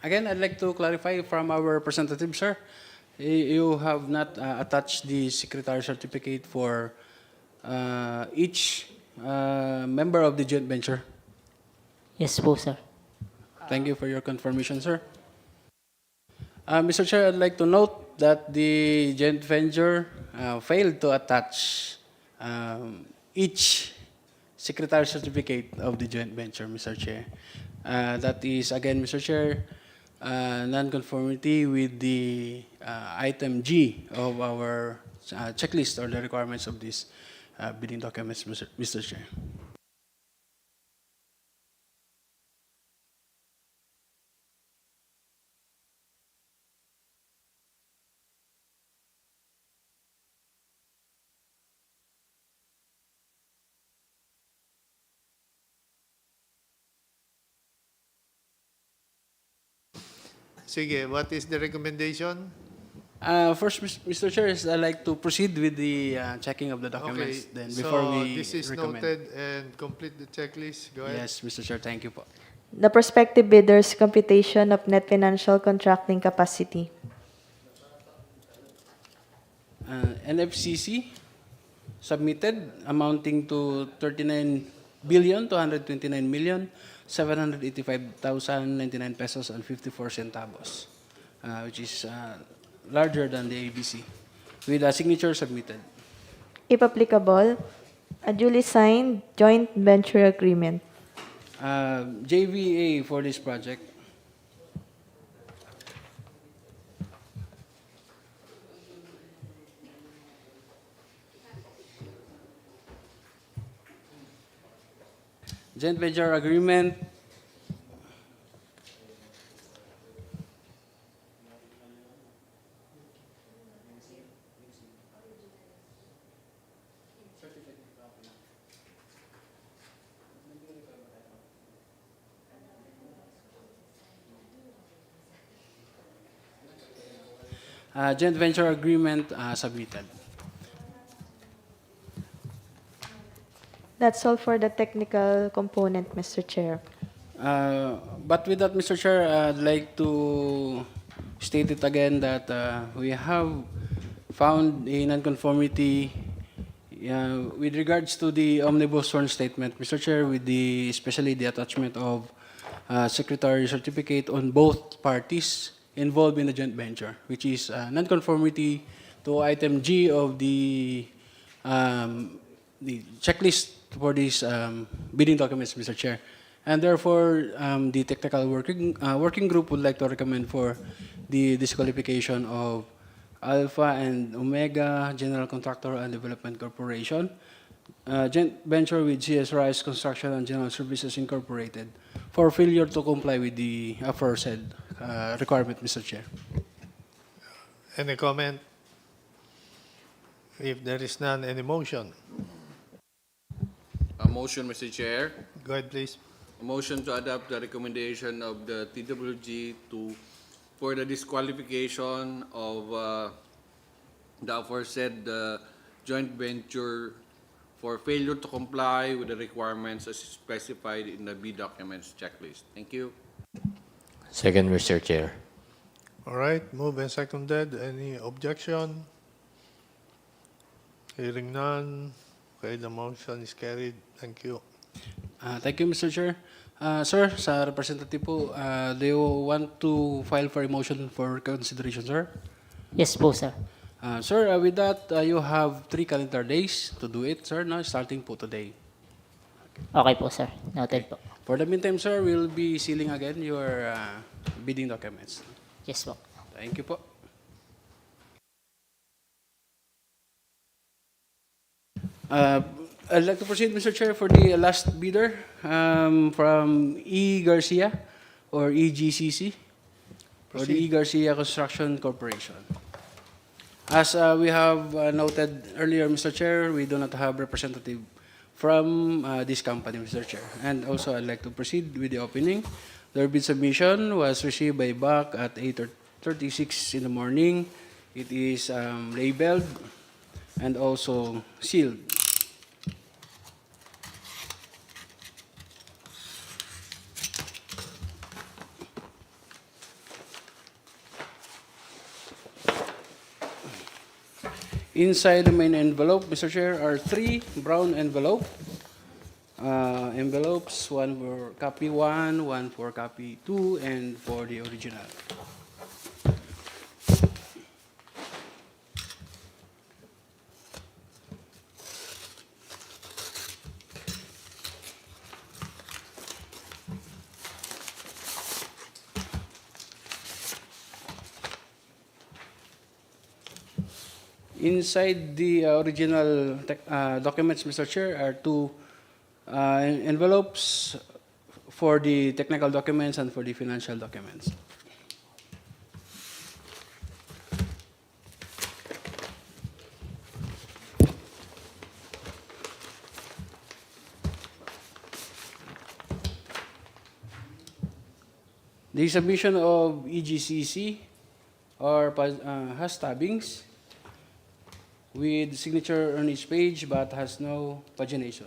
Again, I'd like to clarify from our representative, sir. You have not attached the secretary certificate for each member of the joint venture. Yes po, sir. Thank you for your confirmation, sir. Mr. Chair, I'd like to note that the joint venture failed to attach each secretary certificate of the joint venture, Mr. Chair. That is, again, Mr. Chair, non-conformity with the item G of our checklist or the requirements of these bidding documents, Mr. Chair. Sige, what is the recommendation? First, Mr. Chair, I'd like to proceed with the checking of the documents. Okay, Then before so we this is recommend. noted and complete the checklist. Go ahead. Yes, Mr. Chair, thank you po. The prospective bidder's computation of net financial contracting capacity. NFCC submitted amounting to 39,229,785,099 pesos and 54 centavos, which is larger than the ABC, with a signature submitted. If applicable, a duly signed joint venture agreement. JVA for this project. Joint venture agreement. Joint venture agreement submitted. That's all for the technical component, Mr. Chair. But with that, Mr. Chair, I'd like to state it again that we have found a nonconformity with regards to the omnibus sworn statement, Mr. Chair, with especially the attachment of secretary certificate on both parties involved in the joint venture, which is nonconformity to item G of the checklist for these bidding documents, Mr. Chair. And therefore, the technical working group would like to recommend for the disqualification of Alpha and Omega General Contractor and Development Corporation, joint venture with CS Rice Construction and General Services Incorporated, for failure to comply with the aforesaid requirement, Mr. Chair. Any comment? If there is none, any motion? A motion, Mr. Chair. Go ahead, please. A motion to adopt the recommendation of the TWG for the disqualification of the aforesaid joint venture for failure to comply with the requirements as specified in the B documents checklist. Thank you. Second, Mr. Chair. All right, moved and seconded. Any objection? Hearing none. Okay, the motion is carried. Thank you. Thank you, Mr. Chair. Sir, sa representative po, do you want to file for a motion for consideration, sir? Yes po, sir. Sir, with that, you have 3 calendar days to do it, sir, no? Starting po today. Okay po, sir. Noted po. For the meantime, sir, we'll be sealing again your bidding documents. Yes po. Thank you po. I'd like to proceed, Mr. Chair, for the last bidder from E. Garcia or EGCC, or the E. Garcia Construction Corporation. As we have noted earlier, Mr. Chair, we do not have representative from this company, Mr. Chair. And also, I'd like to proceed with the opening. Their bid submission was received by BAC at 8:36 in the morning. It is labeled and also sealed. Inside the main envelope, Mr. Chair, are 3 brown envelopes, one for copy 1, one for copy 2, and for the original. Inside the original documents, Mr. Chair, are 2 envelopes for the technical documents and for the financial documents. The submission of EGCC has tabbings with signature on each page but has no pagination.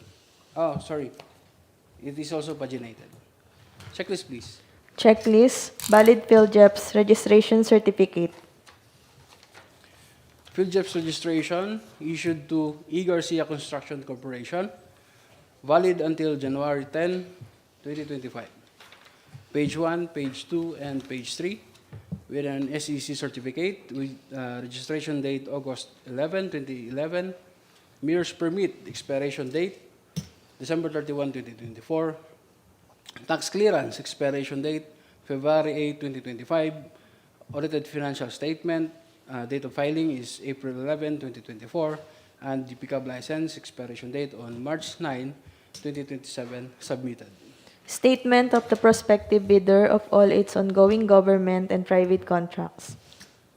Oh, sorry. It is also paginated. Checklist, please. Checklist, valid PhilJEPS registration certificate. PhilJEPS registration issued to E. Garcia Construction Corporation, valid until January 10, 2025. Page 1, page 2, and page 3. With an SEC certificate with registration date August 11, 2011, MERS permit expiration date December 31, 2024, tax clearance expiration date February 8, 2025, audited financial statement, date of filing is April 11, 2024, and the pickup license expiration date on March 9, 2027, submitted. Statement of the prospective bidder of all its ongoing government and private contracts.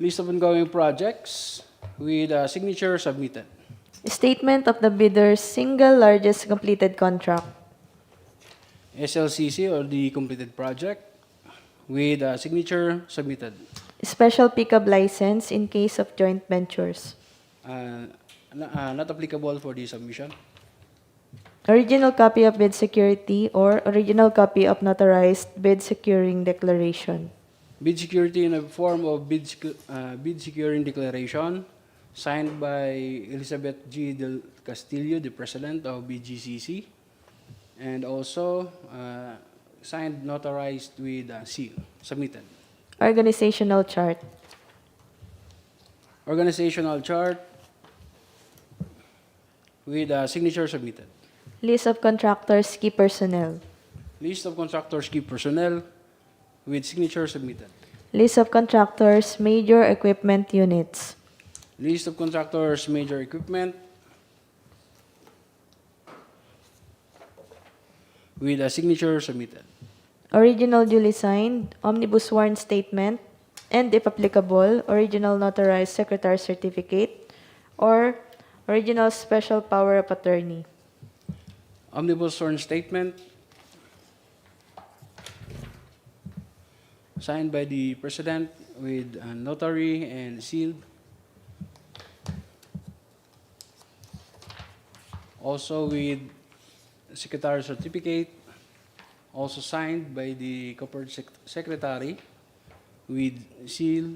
List of ongoing projects with signature submitted. Statement of the bidder's single largest completed contract. SLCC or the completed project with signature submitted. Special pickup license in case of joint ventures. Not applicable for the submission. Original copy of bid security or original copy of notarized bid securing declaration. Bid security in a form of bid securing declaration signed by Elizabeth G. Del Castillo, the President of BGCC, and also signed, notarized with seal, submitted. Organizational chart. Organizational chart with signature submitted. List of contractors, key personnel. List of contractors, key personnel with signature submitted. List of contractors, major equipment units. List of contractors, major equipment with a signature submitted. Original duly signed, omnibus sworn statement, and if applicable, original notarized secretary certificate or original special power of attorney. Omnibus sworn statement signed by the President with a notary and sealed. Also with secretary certificate, also signed by the corporate secretary with seal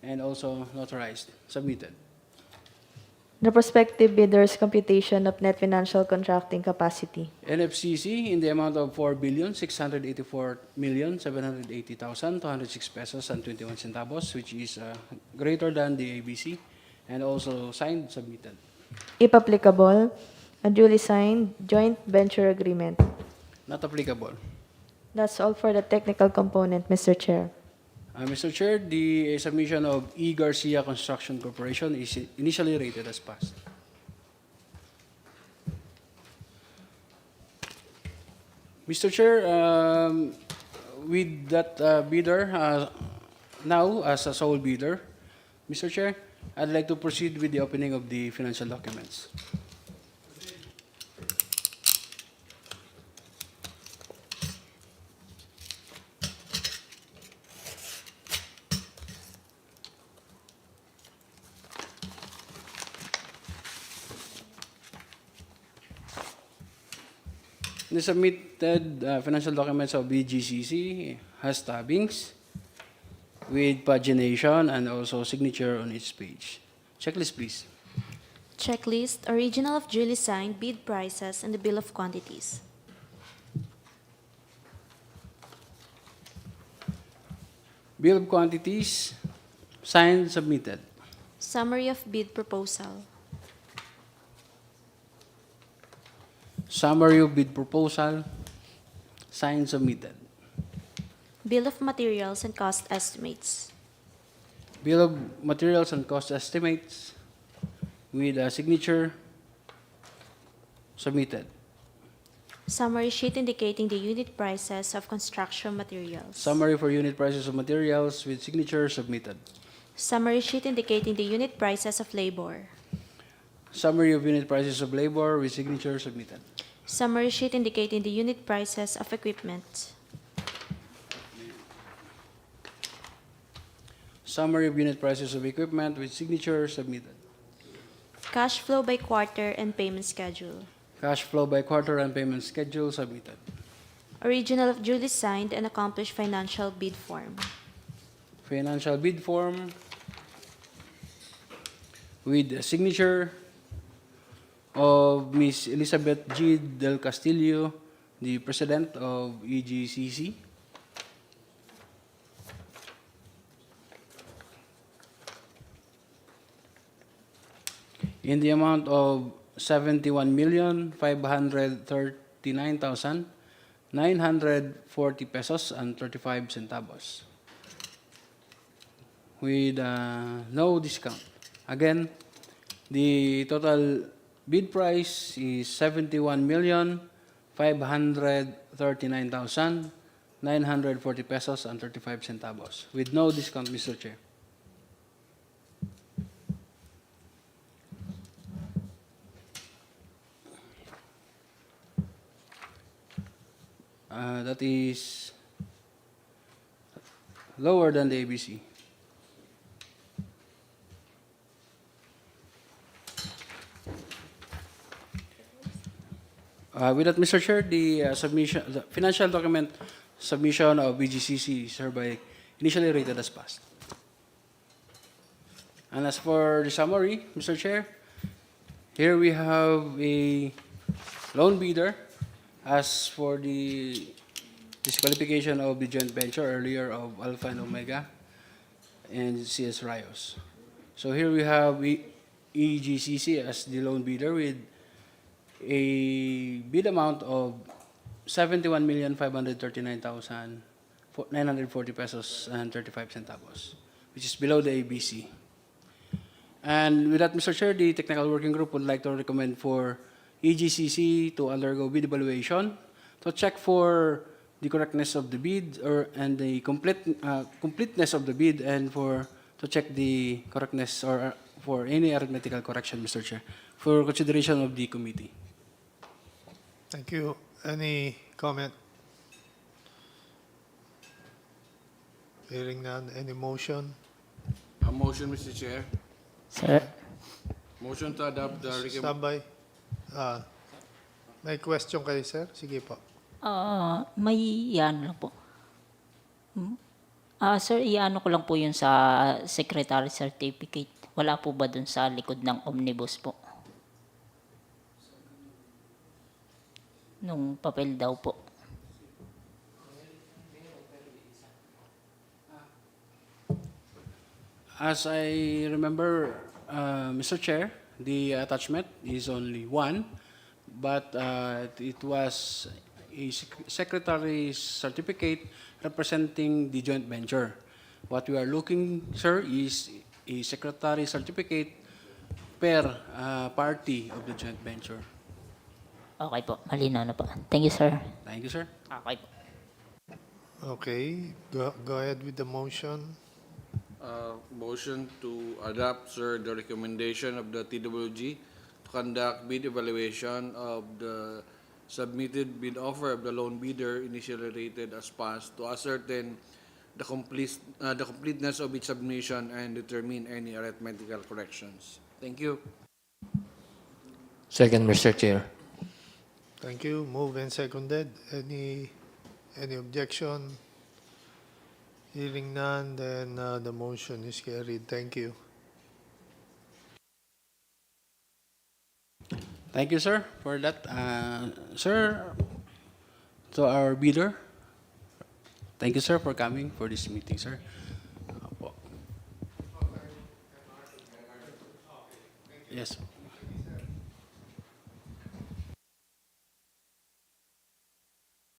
and also notarized, submitted. The prospective bidder's computation of net financial contracting capacity. NFCC in the amount of 4,684,780,206 pesos and 21 centavos, which is greater than the ABC, and also signed, submitted. If applicable, a duly signed joint venture agreement. Not applicable. That's all for the technical component, Mr. Chair. Mr. Chair, the submission of E. Garcia Construction Corporation is initially rated as passed. Mr. Chair, with that bidder now as a sole bidder, Mr. Chair, I'd like to proceed with the opening of the financial documents. The submitted financial documents of BGCC has tabbings with pagination and also signature on each page. Checklist, please. Checklist, original of duly signed bid prices and the bill of quantities. Bill of quantities, signed, submitted. Summary of bid proposal. Summary of bid proposal, signed, submitted. Bill of materials and cost estimates. Bill of materials and cost estimates with a signature, submitted. Summary sheet indicating the unit prices of construction materials. Summary for unit prices of materials with signature, submitted. Summary sheet indicating the unit prices of labor. Summary of unit prices of labor with signature, submitted. Summary sheet indicating the unit prices of equipment. Summary of unit prices of equipment with signature, submitted. Cash flow by quarter and payment schedule. Cash flow by quarter and payment schedule, submitted. Original of duly signed and accomplished financial bid form. Financial bid form with a signature of Ms. Elizabeth G. Del Castillo, the President of EGCC. In the amount of 71,539,940 pesos and 35 centavos with no discount. Again, the total bid price is 71,539,940 pesos and 35 centavos with no discount, Mr. Chair. That is lower than the ABC. With that, Mr. Chair, the financial document submission of BGCC is hereby initially rated as passed. And as for the summary, Mr. Chair, here we have a loan bidder. As for the disqualification of the joint venture earlier of Alpha and Omega and CS Rios. So here we have EGCC as the loan bidder with a bid amount of 71,539,940 pesos and 35 centavos, which is below the ABC. And with that, Mr. Chair, the technical working group would like to recommend for EGCC to undergo bid evaluation to check for the correctness of the bid and the completeness of the bid, and to check the correctness or for any arithmetical correction, Mr. Chair, for consideration of the committee. Thank you. Any comment? Hearing none. Any motion? A motion, Mr. Chair. Sir, Motion to adopt the recommendation. Standby. May question kayo, sir? Sige po. may iyan lang po. Sir, iano ko lang po yun sa secretary certificate. Wala po ba dun sa likod ng omnibus po? Nung papel daw po. As I remember, Mr. Chair, the attachment is only one, but it was a secretary's certificate representing the joint venture. What we are looking, sir, is a secretary certificate per party of the joint venture. Okay po, malinaw na po. Thank you, sir. Thank you, sir. Okay po. Okay. Go ahead with the motion. Motion to adopt, sir, the recommendation of the TWG to conduct bid evaluation of the submitted bid offer of the loan bidder initially rated as passed to ascertain the completeness of its submission and determine any arithmetical corrections. Thank you. Second, Mr. Chair. Thank you. Moved and seconded. Any objection? Hearing none, then the motion is carried. Thank you. Thank you, sir, for that. Sir, to our bidder, thank you, sir, for coming for this meeting, sir. Opo. Yes.